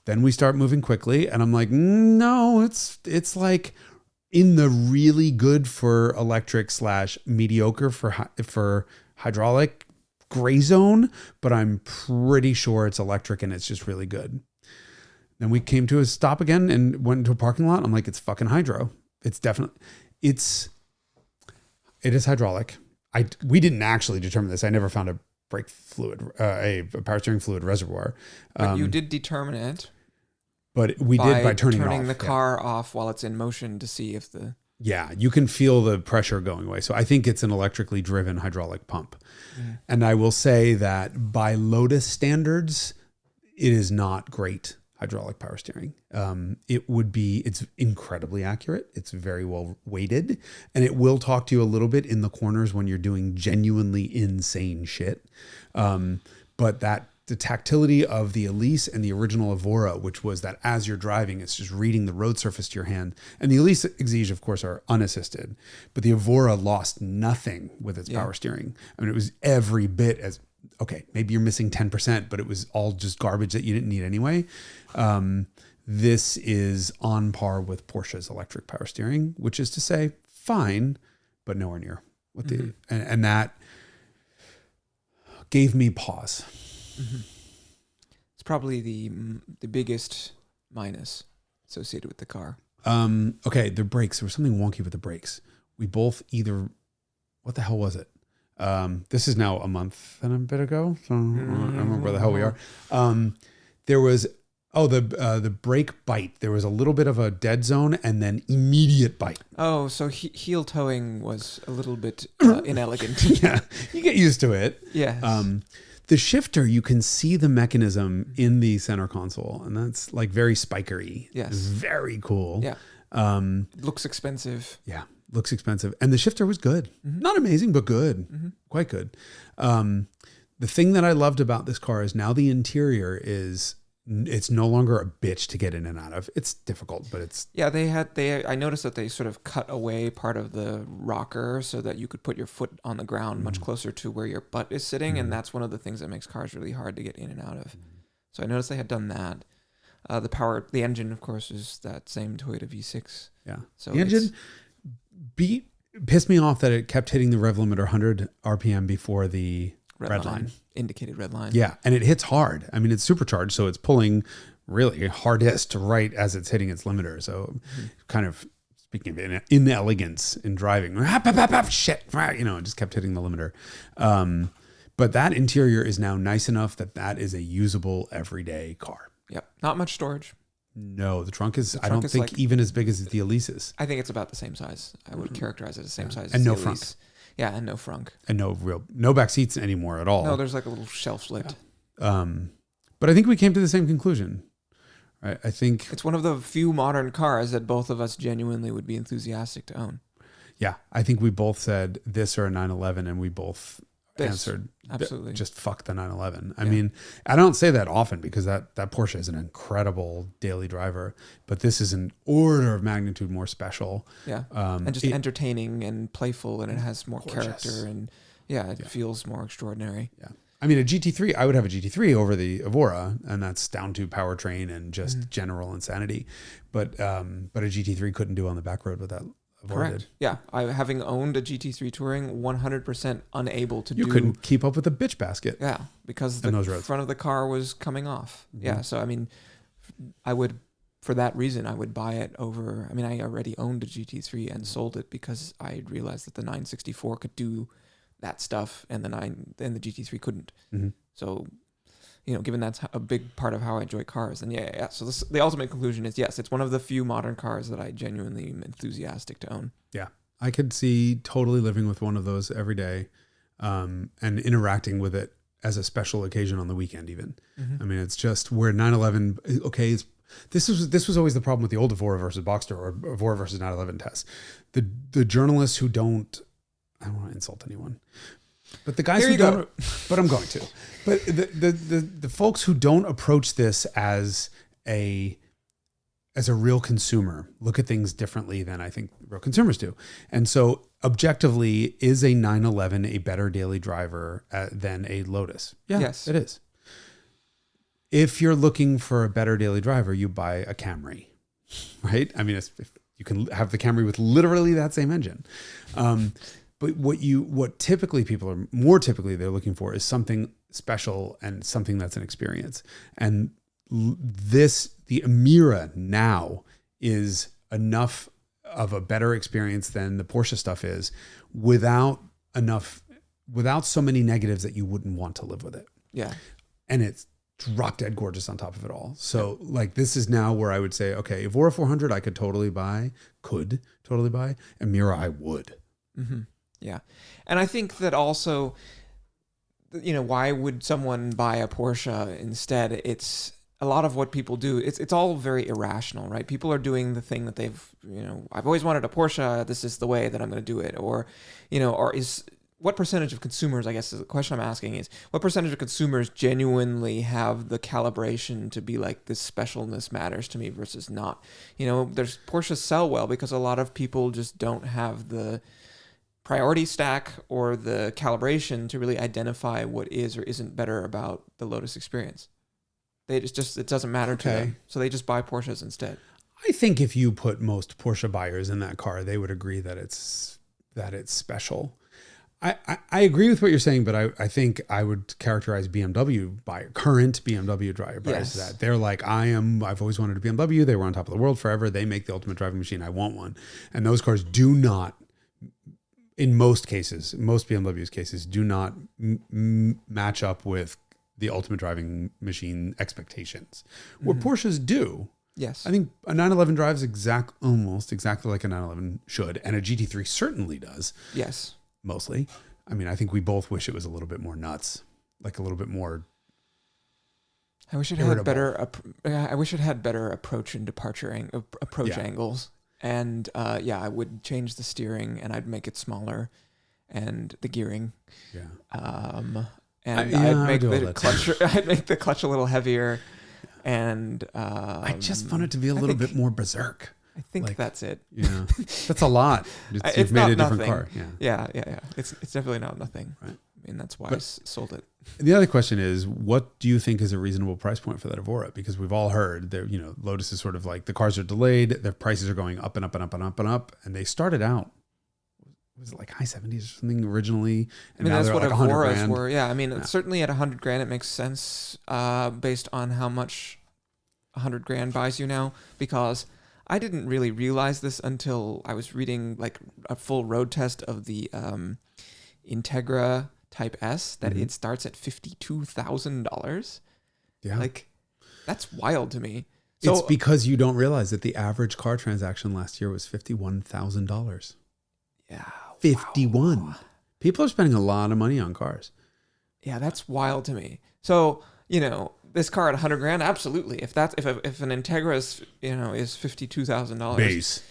Then we start moving quickly and I'm like, no, it's like in the really good for electric / mediocre for hydraulic gray zone, but I'm pretty sure it's electric and it's just really good. Then we came to a stop again and went into a parking lot. I'm like, it's fucking hydro. It is hydraulic. We didn't actually determine this. I never found a brake fluid, a power steering fluid reservoir. But you did determine it. But we did by turning the car off while it's in motion to see if the... Yeah, you can feel the pressure going away. So I think it's an electrically driven hydraulic pump. Mm. And I will say that by Lotus standards, it is not great hydraulic power steering. It's incredibly accurate. It's very well weighted, and it will talk to you a little bit in the corners when you're doing genuinely insane shit. But the tactility of the Elise and the original Evora, which was that as you're driving, it's just reading the road surface to your hand. And the Elise Exige, of course, are unassisted, but the Evora lost nothing with its power steering. I mean, it was every bit as, okay, maybe you're missing 10%, but it was all just garbage that you didn't need anyway. This is on par with Porsche's electric power steering, which is to say fine, but nowhere near what and that gave me pause. Mm-hmm. It's probably the biggest minus associated with the car. Okay, the brakes. There was something wonky with the brakes. We both what the hell was it? This is now a month and a bit ago, so I don't remember where the hell we are. There was the brake bite. There was a little bit of a dead zone and then immediate bite. Oh, so heel towing was a little bit inelegant. Yeah, you get used to it. Yeah. The shifter, you can see the mechanism in the center console, and that's like very spikery. Yes. It's very cool. Yeah. Looks expensive. Yeah. Looks expensive. And the shifter was good. Mm-hmm. Not amazing, but good. Mm-hmm. Quite good. The thing that I loved about this car is now the interior it's no longer a bitch to get in and out of. It's difficult, but it's... Yeah, I noticed that they sort of cut away part of the rocker so that you could put your foot on the ground much closer to where your butt is sitting. And that's one of the things that makes cars really hard to get in and out of. So I noticed they had done that. The engine, of course, is that same Toyota V6. Yeah. So the engine pissed me off that it kept hitting the rev limiter 100 RPM before the red line. Indicated red line. Yeah, and it hits hard. I mean, it's supercharged, so it's pulling really hardest right as it's hitting its limiter. So kind of speaking of inelegance in driving, shit, it just kept hitting the limiter. But that interior is now nice enough that is a usable everyday car. Yep. Not much storage. No, the trunk is, I don't think, even as big as the Elise's. I think it's about the same size. I would characterize it as the same size as and the no Elise. frunk. Yeah, and no frunk. And no back seats anymore at all. No, there's like a little shelf lid. Yeah. But I think we came to the same conclusion. Right? I think it's one of the few modern cars that both of us genuinely would be enthusiastic to own. Yeah, I think we both said this or a 911, and we both answered absolutely just fuck the 911. I mean, I don't say that often because that Porsche is an incredible daily driver, but this is an order of magnitude more special. Yeah, and just entertaining and playful, and it has more character, and it feels more extraordinary. Yeah, I mean, a GT3, I would have a GT3 over the Evora, and that's down to powertrain and just general insanity. But a GT3 couldn't do on the back road with that. Correct. Yeah, having owned a GT3 Touring, 100% unable to You couldn't keep up with the bitch basket. Yeah, because the front of the car was coming off. Mm-hmm. Yeah, so I mean, for that reason, I would buy it over. I mean, I already owned a GT3 and sold it because I realized that the 964 could do that stuff, and the GT3 couldn't. Mm-hmm. So, given that's a big part of how I enjoy cars, and so the ultimate conclusion is yes, it's one of the few modern cars that I genuinely am enthusiastic to own. Yeah, I could see totally living with one of those every day, and interacting with it as a special occasion on the weekend even. Mm-hmm. I mean, it's just where 911, okay, This was always the problem with the old Evora versus Boxster or Evora versus 911 tests. The journalists who don't, I don't want to insult anyone, but the guys who don't, but I'm going to, but the folks who don't approach this as a real consumer look at things differently than I think real consumers do. And so objectively, is a 911 a better daily driver than a Lotus? Yeah, yes, it is. If you're looking for a better daily driver, you buy a Camry, right? I mean, if you can have the Camry with literally that same engine. But what typically they're looking for is something special and something that's an experience. And the Emira now is enough of a better experience than the Porsche stuff is without so many negatives that you wouldn't want to live with it. Yeah. And it's drop dead gorgeous on top of it all. So like this is now where I would say, okay, Evora 400 I could totally buy. Emira I would. Mm-hmm. Yeah. And I think that also, why would someone buy a Porsche instead? It's a lot of what people do. It's all very irrational, right? People are doing the thing that they've, I've always wanted a Porsche. This is the way that I'm going to do it. Or what percentage of consumers, I guess is the question I'm asking, is what percentage of consumers genuinely have the calibration to be like, this specialness matters to me versus not? There's Porsches sell well because a lot of people just don't have the priority stack or the calibration to really identify what is or isn't better about the Lotus experience. It doesn't matter to them. So they just buy Porsches instead. I think if you put most Porsche buyers in that car, they would agree that it's special. I agree with what you're saying, but I think I would characterize current BMW buyers that they're like, I've always wanted a BMW. They were on top of the world forever. They make the ultimate driving machine. I want one. And those cars do not, in most cases, most BMW's cases, do not match up with the ultimate driving machine expectations. Where Porsches do. Yes. I think a 911 drives almost exactly like a 911 should, and a GT3 certainly does. Yes. Mostly. I mean, I think we both wish it was a little bit more nuts, like a little bit more. I wish it had better. I wish it had better approach and departure angles. And I would change the steering and I'd make it smaller, and the gearing. Yeah. I'd make the clutch a little heavier, and I just want it to be a little bit more berserk. I think that's it. Yeah, that's a lot. You've made a different car. Yeah. It's definitely not nothing. Right. I mean, that's why I sold it. The other question is, what do you think is a reasonable price point for that Evora? Because we've all heard that, Lotus is sort of like the cars are delayed, their prices are going up and up and up and up and up, and they started out, was it like high 70s or something originally? And now that's they're what like Evoras were. Yeah, I mean, certainly at $100,000 it makes sense based on how much $100,000 buys you now, because I didn't really realize this until I was reading like a full road test of the Integra Type S that it starts at $52,000. Yeah. Like, that's wild to me. So, it's because you don't realize that the average car transaction last year was $51,000. Yeah. 51. Wow. People are spending a lot of money on cars. Yeah, that's wild to me. So, this car at $100,000, absolutely. If an Integra is $52,000 base,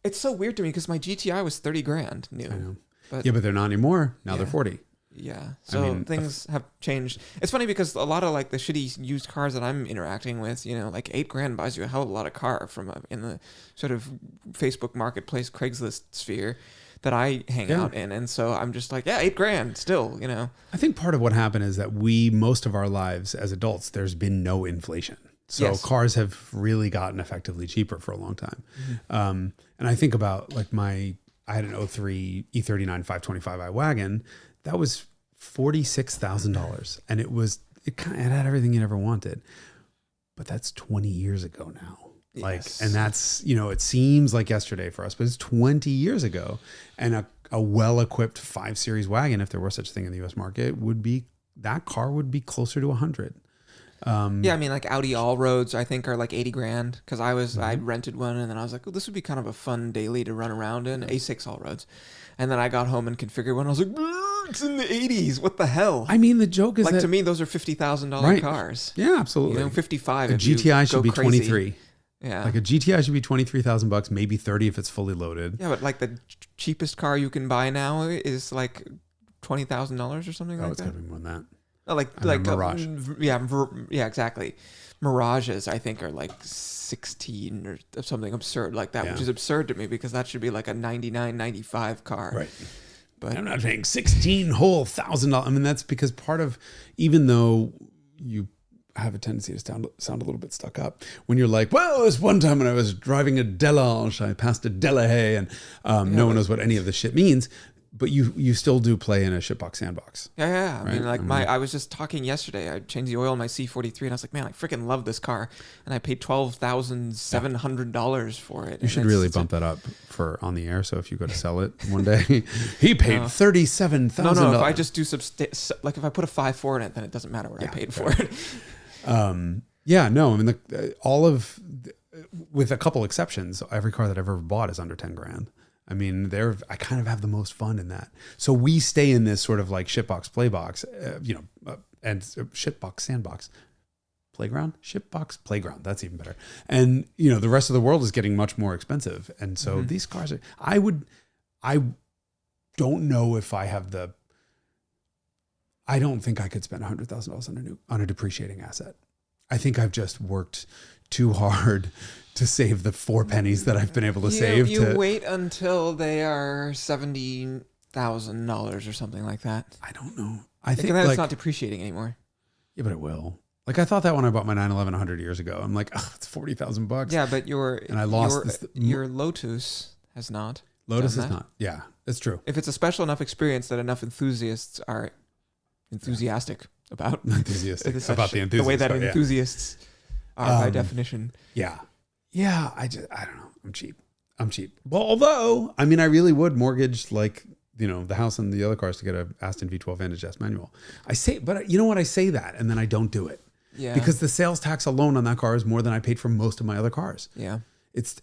it's so weird to me because my GTI was $30,000 new. I know. But they're not anymore. Now they're 40. Yeah. So things have changed. It's funny because a lot of like the shitty used cars that I'm interacting with, like $8,000 buys you a hell of a lot of car in the sort of Facebook Marketplace Craigslist sphere that I hang out in. And so I'm just like, $8,000 still, I think part of what happened is that most of our lives as adults, there's been no inflation. So cars have really gotten effectively cheaper for a long time. Mm-hmm. And I think about like I had an 03 E39 525i wagon that was $46,000, and it had everything you ever wanted. But that's 20 years ago now. Yes. And that's, it seems like yesterday for us, but it's 20 years ago. And a well-equipped 5 Series wagon, if there were such a thing in the US market, that car would be closer to 100. Yeah, I mean, like Audi Allroads, I think are like 80 grand because I rented one and then I was like, oh, this would be kind of a fun daily to run around in. A6 Allroads, and then I got home and configured one. I was like, it's in the 80s. What the hell? I mean, the joke is like that, to me, those are $50,000 cars. Yeah, absolutely. 55. A GTI should be 23. Yeah, like a GTI should be $23,000, maybe 30 if it's fully loaded. Yeah, but like the cheapest car you can buy now is like $20,000 or something like that. Oh, it's gotta be more than that. Like Mirage. Yeah, exactly. Mirages, I think, are like 16 or something absurd like that, which is absurd to me because that should be like a 99, 95 car. Right. But I'm not paying 16 whole $1,000. I mean, that's because part of, even though you have a tendency to sound a little bit stuck up when you're like, well, this one time when I was driving a Delange, I passed a Delahaye, and no one knows what any of this shit means. But you still do play in a shitbox sandbox. Yeah. Right? I mean, I was just talking yesterday. I changed the oil in my C43, and I was like, man, I freaking love this car, and I paid $12,700 for it. You should really bump that up for on the air. So if you go to sell it one day, he paid $37,000. No. If I just do like if I put a 5.4 in it, then it doesn't matter what I paid for it. Yeah, no. I mean, with a couple exceptions, every car that I've ever bought is under 10 grand. I mean, I kind of have the most fun in that. So we stay in this sort of like shitbox playbox, and shitbox sandbox playground, shitbox playground. That's even better. And the rest of the world is getting much more expensive, and so these cars are. I don't know if I have the. I don't think I could spend $100,000 on a depreciating asset. I think I've just worked too hard to save the 4 pennies that I've been able to save. You wait until they are $70,000 or something like that. I don't know. I think that it's not depreciating anymore. Yeah, but it will. Like I thought that when I bought my 911 100 years ago. I'm like, oh, it's $40,000. Yeah, but your Lotus has not. Lotus is not. Yeah, it's true. If it's a special enough experience that enough enthusiasts are enthusiastic about the enthusiast, the way that enthusiasts are by definition. Yeah. I don't know. I'm cheap. Well, although, I mean, I really would mortgage the house and the other cars to get a Aston V12 Vantage S manual. But you know what? I say that and then I don't do it. Yeah. Because the sales tax alone on that car is more than I paid for most of my other cars. Yeah.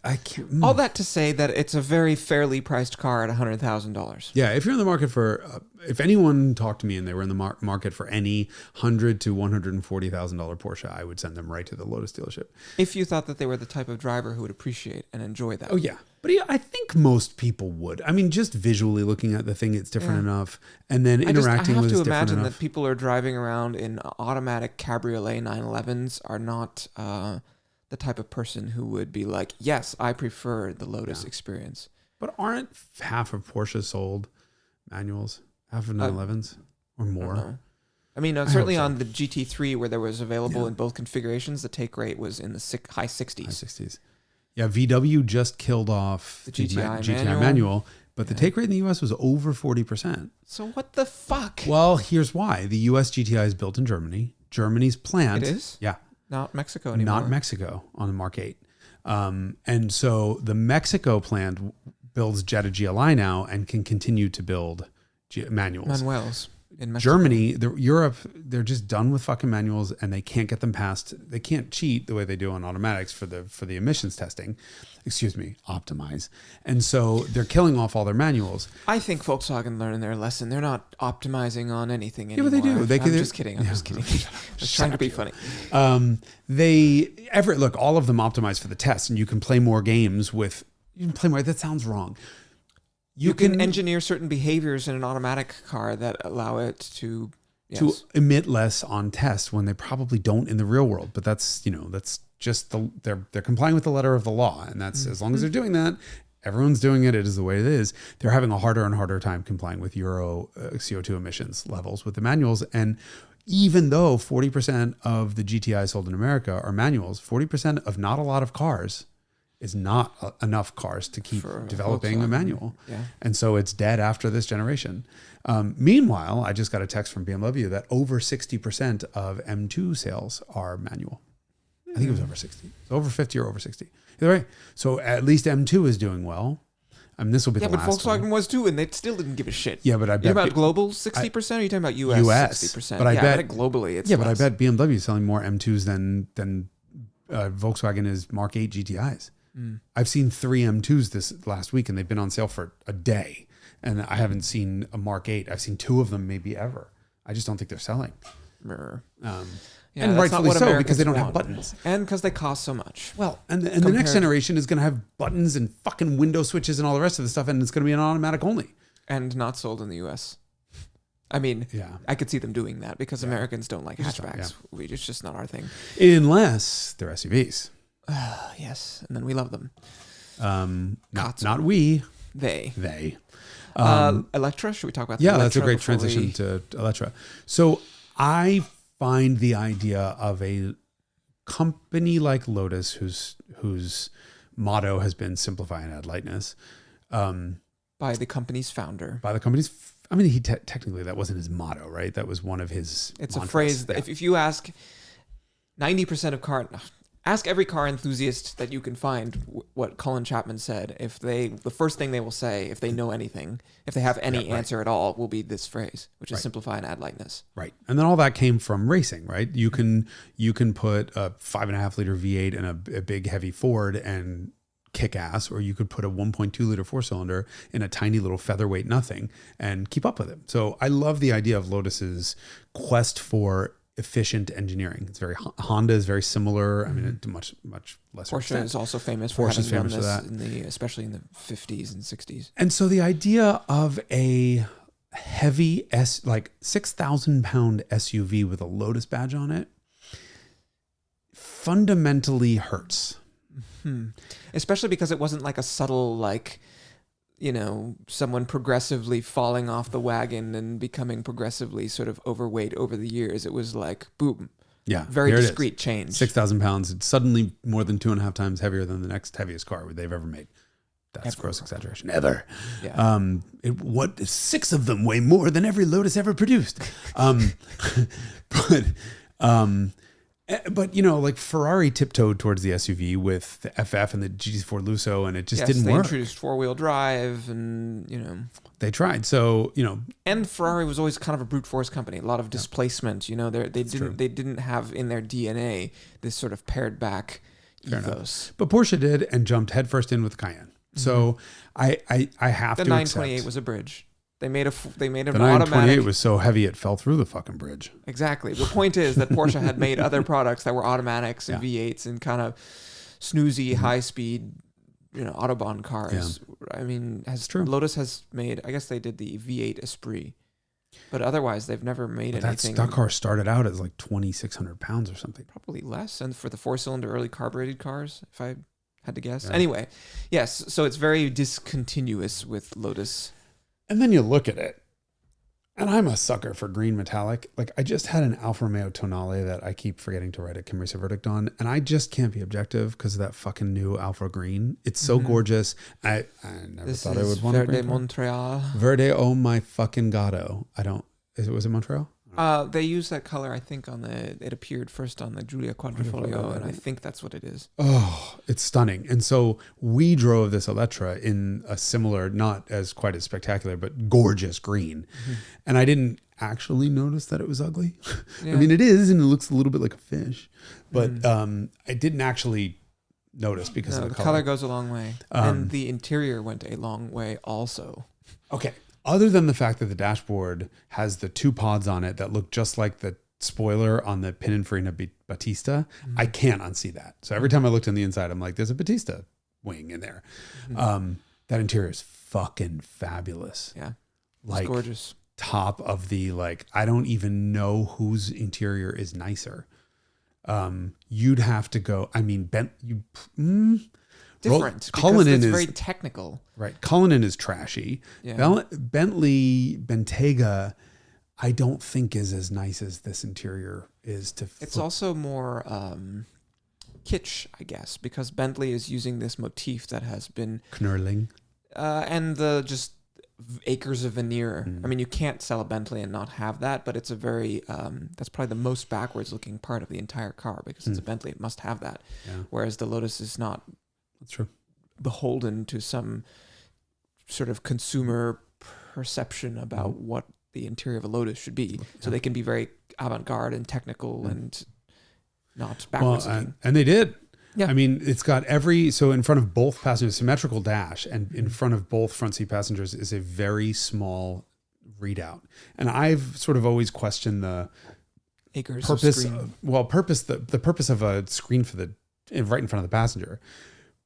I can't. All that to say that it's a very fairly priced car at $100,000. Yeah, if you're in the market for, if anyone talked to me and they were in the market for any $100,000 to $140,000 Porsche, I would send them right to the Lotus dealership. If you thought that they were the type of driver who would appreciate and enjoy that. Oh yeah, but I think most people would. I mean, just visually looking at the thing, it's different enough, and then interacting with it is different enough. I have to imagine that people are driving around in automatic cabriolet 911s are not the type of person who would be like, yes, I prefer the Lotus experience. But aren't half of Porsche sold manuals? Half of 911s or more? I mean, certainly on the GT3 where there was available in both configurations, the take rate was in the high 60s. High 60s. Yeah, VW just killed off the GTI manual, but the take rate in the US was over 40%. So what the fuck? Well, here's why. The US GTI is built in Germany. Germany's plant. It is? Yeah. Not Mexico anymore. Not Mexico on the Mark 8. And so the Mexico plant builds Jetta GLI now and can continue to build manuals. Manuels in Mexico. Germany, Europe, they're just done with fucking manuals and they can't get them past. They can't cheat the way they do on automatics for the emissions testing. Optimize. And so they're killing off all their manuals. I think Volkswagen learned their lesson. They're not optimizing on anything anymore. Yeah, but they do. I'm just kidding. I'm just trying to be funny. Look, all of them optimize for the test, and you can play more games with. You can play more. That sounds wrong. You can engineer certain behaviors in an automatic car that allow it to emit less on test when they probably don't in the real world. But that's just they're complying with the letter of the law, and that's as long as they're doing that. Everyone's doing it. It is the way it is. They're having a harder and harder time complying with Euro CO2 emissions levels with the manuals. And even though 40% of the GTI sold in America are manuals, 40% of not a lot of cars is not enough cars to keep developing a manual. Yeah. And so it's dead after this generation. Meanwhile, I just got a text from BMW that over 60% of M2 sales are manual. I think it was over 60. It's over 50 or over 60. Either way. So at least M2 is doing well. I mean, this will be Yeah, the but last Volkswagen one. was too, and they still didn't give a shit. Yeah, but I bet You're talking about global 60%, or are you talking about US 60%? But I bet globally it's but I bet BMW is selling more M2s than Volkswagen is Mark 8 GTIs. I've seen 3 M2s this last week, and they've been on sale for a day. And I haven't seen a Mark 8. I've seen 2 of them maybe ever. I just don't think they're selling. Yeah, and rightfully so, Americans because they don't have want. buttons. And because they cost so much. Well, and the next generation is going to have buttons and fucking window switches and all the rest of the stuff, and it's going to be an automatic only. And not sold in the US. I mean, I could see them doing that because Americans don't like hatchbacks. It's just not our thing. Unless they're SUVs. Yes, and then we love them. Not we. They. Eletre, should we talk about the Eletre? Yeah, that's a great transition to Eletre. So I find the idea of a company like Lotus, whose motto has been simplify and add lightness, by the company's founder. I mean, he technically that wasn't his motto, right? That was one of his. It's mantras. A phrase that if you ask 90% of ask every car enthusiast that you can find what Colin Chapman said. The first thing they will say, if they know anything, if they have any answer at all, will be this phrase, which is simplify and add lightness. Right. And then all that came from racing, right? You can put a 5.5 liter V8 in a big heavy Ford and kick ass, or you could put a 1.2 liter 4-cylinder in a tiny little featherweight nothing and keep up with it. So I love the idea of Lotus's quest for efficient engineering. It's very Honda is very similar. I mean, to much lesser Porsche extent. is also famous for having done this especially in the 50s and 60s. And so the idea of a heavy 6,000 pound SUV with a Lotus badge on it fundamentally hurts. Especially because it wasn't like a subtle, someone progressively falling off the wagon and becoming progressively sort of overweight over the years. It was like, boom. Yeah. Very discrete change. 6,000 pounds. It's suddenly more than 2.5 times heavier than the next heaviest car they've ever made. That's gross exaggeration. Ever. Yeah. 6 of them weigh more than every Lotus ever produced. But Ferrari tiptoed towards the SUV with the FF and the GT4 Lusso, and it just didn't work. They introduced 4-wheel drive, and they tried. So and Ferrari was always kind of a brute force company. A lot of displacement. They didn't have in their DNA this sort of pared back ethos. But Porsche did and jumped headfirst in with Cayenne. So I have to. The 928 was a bridge. They made an automatic. The 928 was so heavy it fell through the fucking bridge. Exactly. The point is that Porsche had made other products that were automatics and V8s and kind of snoozy, high speed, Autobahn cars. Yeah. I mean, Lotus has made? I guess they did the V8 Esprit, but otherwise they've never made anything. That car started out as like 2,600 pounds or something. Probably less. And for the 4-cylinder early carbureted cars, if I had to guess. Yeah. Anyway, yes. So it's very discontinuous with Lotus. And then you look at it, and I'm a sucker for green metallic. Like, I just had an Alfa Romeo Tonale that I keep forgetting to write a Cammisa verdict on, and I just can't be objective because of that fucking new Alfa green. It's so gorgeous. I never thought I would want to Verde Montreal. Verde, oh my fucking gado. Was it Montreal? They use that color, I think, it appeared first on the Giulia Quadrifoglio, and I think that's what it is. Oh, it's stunning. And so we drove this Eletre in a similar, not as quite as spectacular, but gorgeous green. Mm-hmm. And I didn't actually notice that it was ugly. Yeah. I mean, it is, and it looks a little bit like a fish, but I didn't actually notice because of the color. The color goes a long way. And the interior went a long way also. Okay. Other than the fact that the dashboard has the 2 pods on it that look just like the spoiler on the Pininfarina Battista, I can't unsee that. So every time I looked on the inside, I'm like, there's a Battista wing in there. That interior is fucking fabulous. Yeah. It's gorgeous. Top of the, I don't even know whose interior is nicer. You'd have to go, I mean, different because it's very technical. Right. Cullinan is trashy. Yeah. Bentley Bentayga, I don't think is as nice as this interior is. It's also more kitsch, I guess, because Bentley is using this motif that has been knurling. And the just acres of veneer. I mean, you can't sell a Bentley and not have that, but it's a very that's probably the most backwards looking part of the entire car because it's a Bentley. It must have that. Yeah. Whereas the Lotus is not. That's true. Beholden to some sort of consumer perception about what the interior of a Lotus should be. So they can be very avant-garde and technical and not backwards. And they did. Yeah. I mean, it's got so in front of both passengers, symmetrical dash, and in front of both front seat passengers is a very small readout. And I've sort of always questioned the acres purpose. of screen. The purpose of a screen for right in front of the passenger.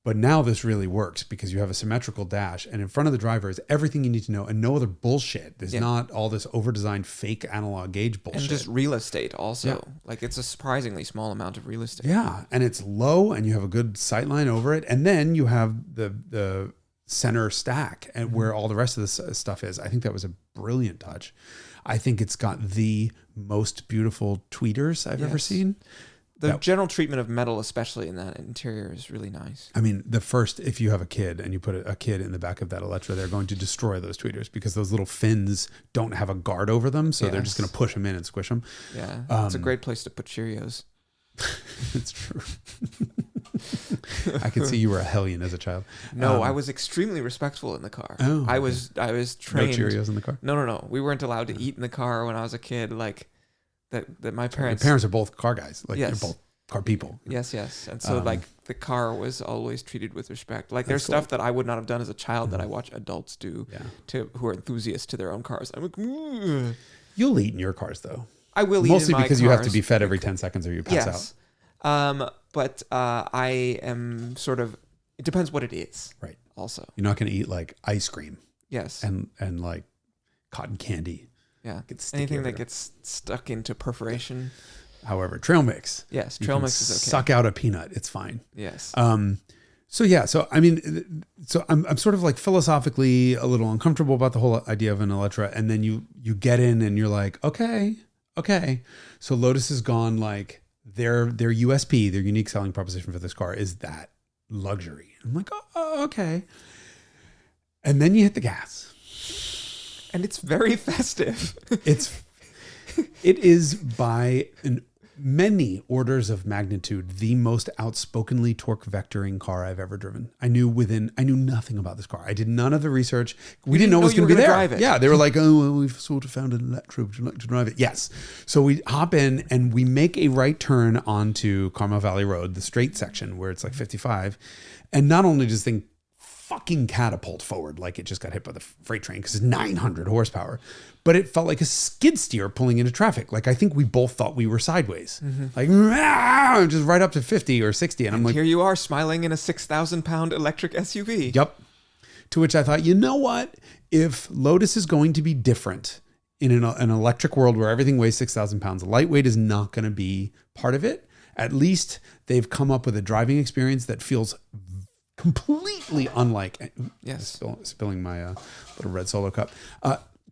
But now this really works because you have a symmetrical dash, and in front of the driver is everything you need to know and no other bullshit. There's not all this over-designed fake analog gauge bullshit. And just real estate also. Like it's a surprisingly small amount of real estate. Yeah, and it's low, and you have a good sight line over it, and then you have the center stack and where all the rest of this stuff is. I think that was a brilliant touch. I think it's got the most beautiful tweeters I've ever seen. The general treatment of metal, especially in that interior, is really nice. I mean, if you have a kid and you put a kid in the back of that Eletre, they're going to destroy those tweeters because those little fins don't have a guard over them. So they're just going to push them in and squish them. Yeah. It's a great place to put Cheerios. It's true. I could see you were a hellion as a child. No, I was extremely respectful in the car. Oh, I was trained. No Cheerios in the car? No. We weren't allowed to eat in the car when I was a kid. Like that my parents. Your parents are both car guys. Like they're both car people. Yes. And so like the car was always treated with respect. Like there's stuff that I would not have done as a child that I watch adults do who are enthusists to their own cars. I'm like, ugh. You'll eat in your cars though. I will eat mostly in my because cars. You have to be fed every 10 seconds or you pass out. But I am sort of. It depends what it is. Right. Also, you're not going to eat like ice cream. Yes. And like cotton candy. Yeah. Anything that gets stuck into perforation. However, trail mix. Yes, trail mix is okay. Suck out a peanut. It's fine. Yes. So I mean, I'm sort of like philosophically a little uncomfortable about the whole idea of an Eletre, and then you get in and you're like, okay. So Lotus has gone like their USP, their unique selling proposition for this car is that luxury. I'm like, oh, okay. And then you hit the gas. And it's very festive. It is by many orders of magnitude the most outspokenly torque vectoring car I've ever driven. I knew nothing about this car. I did none of the research. We didn't know it was going to be there. Drive it. Yeah, they were like, oh, well, we've sort of found an Eletre. Would you like to drive it? Yes. So we hop in and we make a right turn onto Carmel Valley Road, the straight section where it's like 55. And not only does the thing fucking catapult forward like it just got hit by the freight train because it's 900 horsepower, but it felt like a skid steer pulling into traffic. Like I think we both thought we were sideways, like just right up to 50 or 60, and I'm like, here you are smiling in a 6,000-pound electric SUV. Yep. To which I thought, you know what? If Lotus is going to be different in an electric world where everything weighs 6,000 pounds, lightweight is not going to be part of it. At least they've come up with a driving experience that feels completely unlike, spilling my little red Solo cup,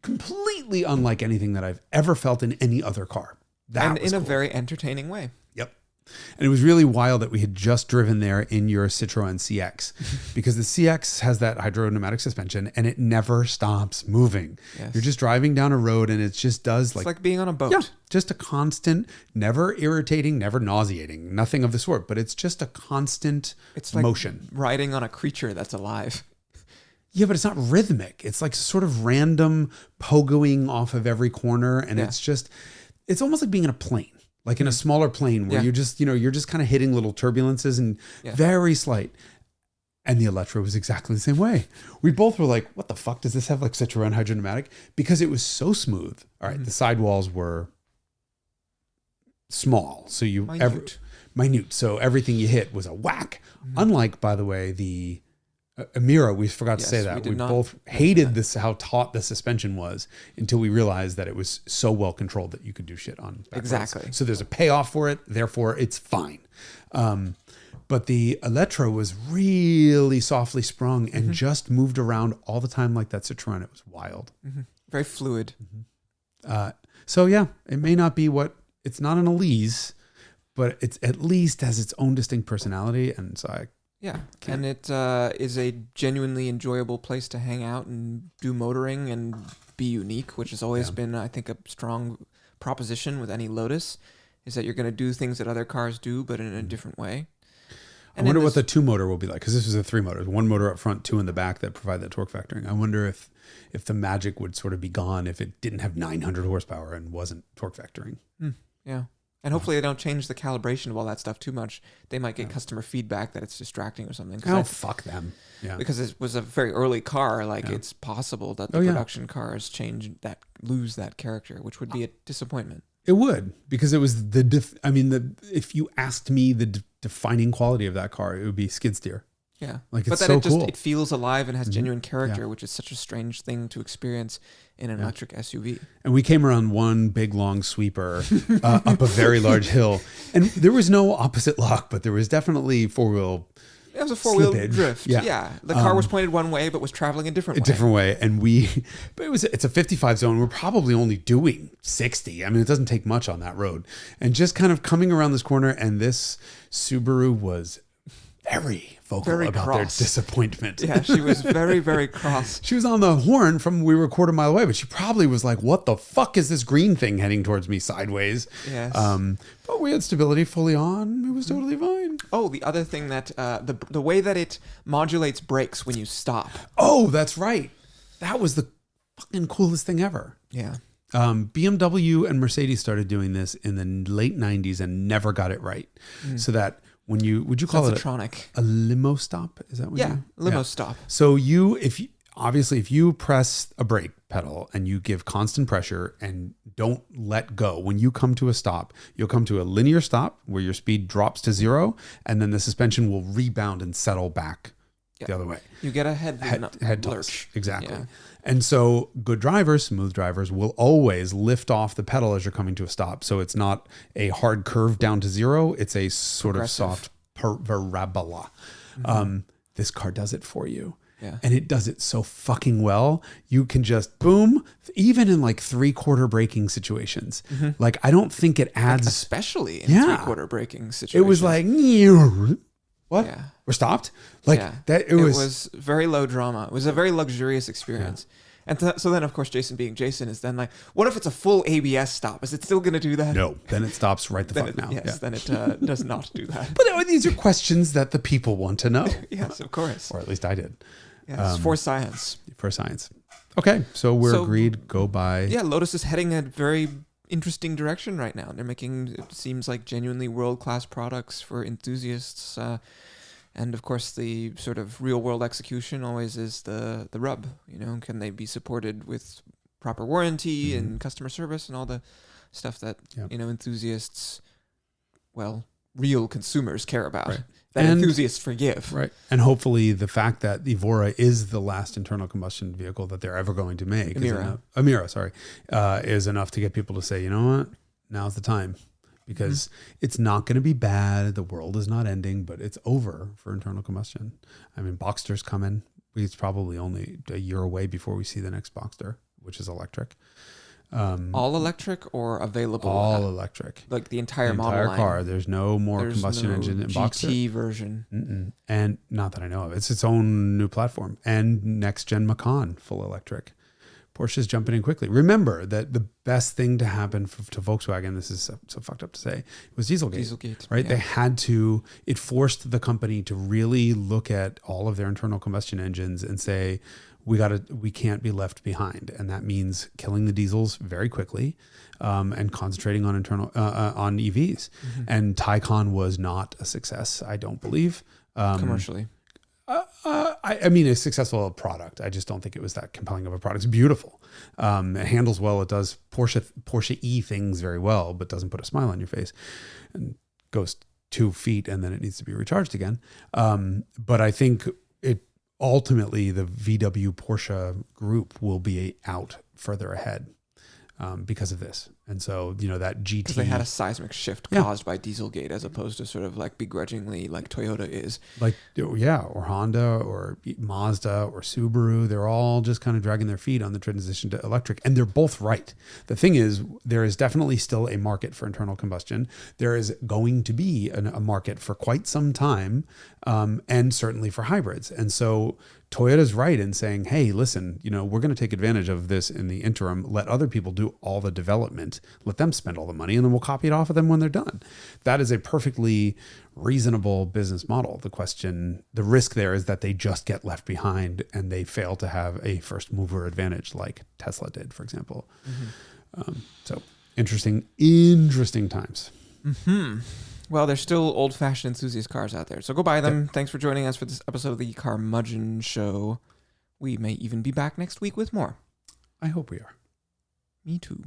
completely unlike anything that I've ever felt in any other car. And in a very entertaining way. Yep. And it was really wild that we had just driven there in your Citroën CX because the CX has that hydro-pneumatic suspension and it never stops moving. Yes. You're just driving down a road and it just does it's like being on a boat. Yeah, just a constant, never irritating, never nauseating, nothing of the sort, but it's just a constant motion. Riding on a creature that's alive. Yeah, but it's not rhythmic. It's like sort of random pogoing off of every corner. And it's almost like being in a plane. Like in a smaller plane where you're just kind of hitting little turbulences and very slight. And the Eletre was exactly the same way. We both were like, what the fuck does this have like Citroën hydro-pneumatic? Because it was so smooth. All right, the sidewalls were small. So minute. So everything you hit was a whack. Unlike, by the way, the Emira, we forgot to say that. We both hated how taut the suspension was until we realized that it was so well controlled that you could do shit on back exactly. roads. So there's a payoff for it, therefore it's fine. But the Eletre was really softly sprung and just moved around all the time like that Citroën. It was wild. Very fluid. So yeah, it may not be it's not an Elise, but it's at least has its own distinct personality. And so and it is a genuinely enjoyable place to hang out and do motoring and be unique, which has always been, I think, a strong proposition with any Lotus, is that you're going to do things that other cars do, but in a different way. I wonder what the 2-motor will be like, because this was a 3-motor, 1 motor up front, 2 in the back that provide that torque factoring. I wonder if the magic would sort of be gone if it didn't have 900 horsepower and wasn't torque factoring. Yeah. And hopefully they don't change the calibration of all that stuff too much. They might get customer feedback that it's distracting or something. Oh, fuck them. Yeah. Because it was a very early car. Like it's possible that the production cars lose that character, which would be a disappointment. It would, because it was if you asked me the defining quality of that car, it would be skid steer. Yeah. Like, but it's then so it just cool. it feels alive and has genuine character, which is such a strange thing to experience in an electric SUV. And we came around one big long sweeper up a very large hill, and there was no opposite lock, but there was definitely four-wheel. It was a four-wheel slippage. drift. Yeah. The car was pointed one way, but was traveling a different way. And it's a 55 zone. We're probably only doing 60. I mean, it doesn't take much on that road. And just kind of coming around this corner, and this Subaru was very vocal about their disappointment. Yeah, she was very, very cross. She was on the horn we were a quarter mile away, but she probably was like, what the fuck is this green thing heading towards me sideways? Yes. But we had stability fully on. It was totally fine. Oh, the other thing that, the way that it modulates brakes when you stop. Oh, that's right. That was the fucking coolest thing ever. Yeah. BMW and Mercedes started doing this in the late 90s and never got it right. So that would you call it a limo stop? Is that what limo stop. So if you press a brake pedal and you give constant pressure and don't let go, when you come to a stop, you'll come to a linear stop where your speed drops to 0, and then the suspension will rebound and settle back the other way. You get a head lurch. Exactly. Yeah. And so good drivers, smooth drivers, will always lift off the pedal as you're coming to a stop. So it's not a hard curve down to 0. It's a sort of soft parabola. This car does it for you. Yeah. And it does it so fucking well. You can just boom, even in like 3/4 braking situations. Like, I don't think it adds, especially in 3/4 braking situations. It was like, what? Yeah. We're stopped? Like that. It was very low drama. It was a very luxurious experience. And so then, of course, Jason being Jason is then like, what if it's a full ABS stop? Is it still going to do that? No. Then it stops right the fuck now. Yes, then it does not do that. But these are questions that the people want to know. Yes, of course. Or at least I did. Yes, for science. For science. Okay, so we're agreed. Go buy. Yeah, Lotus is heading a very interesting direction right now. They're making, it seems like, genuinely world-class products for enthusiasts. And of course, the sort of real-world execution always is the rub. You know, can they be supported with proper warranty and customer service and all the stuff that enthusiasts, real consumers care about. Right. That enthusiasts forgive. Right. And hopefully the fact that the Evora is the last internal combustion vehicle that they're ever going to make. Emira, is enough to get people to say, you know what? Now's the time. Because it's not going to be bad. The world is not ending, but it's over for internal combustion. I mean, Boxster's coming. It's probably only a year away before we see the next Boxster, which is electric. All electric or available? All electric. Like the entire model line. Car. There's no more combustion engine in Boxster. GT version. And not that I know of. It's its own new platform. And next gen Macan, full electric. Porsche's jumping in quickly. Remember that the best thing to happen to Volkswagen, this is so fucked up to say, was Dieselgate. Right? Yeah. It forced the company to really look at all of their internal combustion engines and say, we can't be left behind. And that means killing the diesels very quickly and concentrating on on EVs. And Taycan was not a success, I don't believe. Commercially. I mean, a successful product. I just don't think it was that compelling of a product. It's beautiful. It handles well. It does Porsche-y things very well, but doesn't put a smile on your face and goes 2 feet and then it needs to be recharged again. But I think ultimately the VW Porsche group will be out further ahead because of this. And so, that GT... Because they had a seismic shift caused by Dieselgate as opposed to sort of like begrudgingly like Toyota is. Or Honda or Mazda or Subaru. They're all just kind of dragging their feet on the transition to electric. And they're both right. The thing is, there is definitely still a market for internal combustion. There is going to be a market for quite some time, and certainly for hybrids. And so Toyota's right in saying, hey, listen, we're going to take advantage of this in the interim, let other people do all the development. spent, let them spend all the money, and then we'll copy it off of them when they're done. That is a perfectly reasonable business model. The risk there is that they just get left behind and they fail to have a first mover advantage like Tesla did, for example. So interesting times. Well, there's still old-fashioned enthusiast cars out there, so go buy them. Thanks for joining us for this episode of the Carmudgeon Show. We may even be back next week with more. I hope we are. Me too.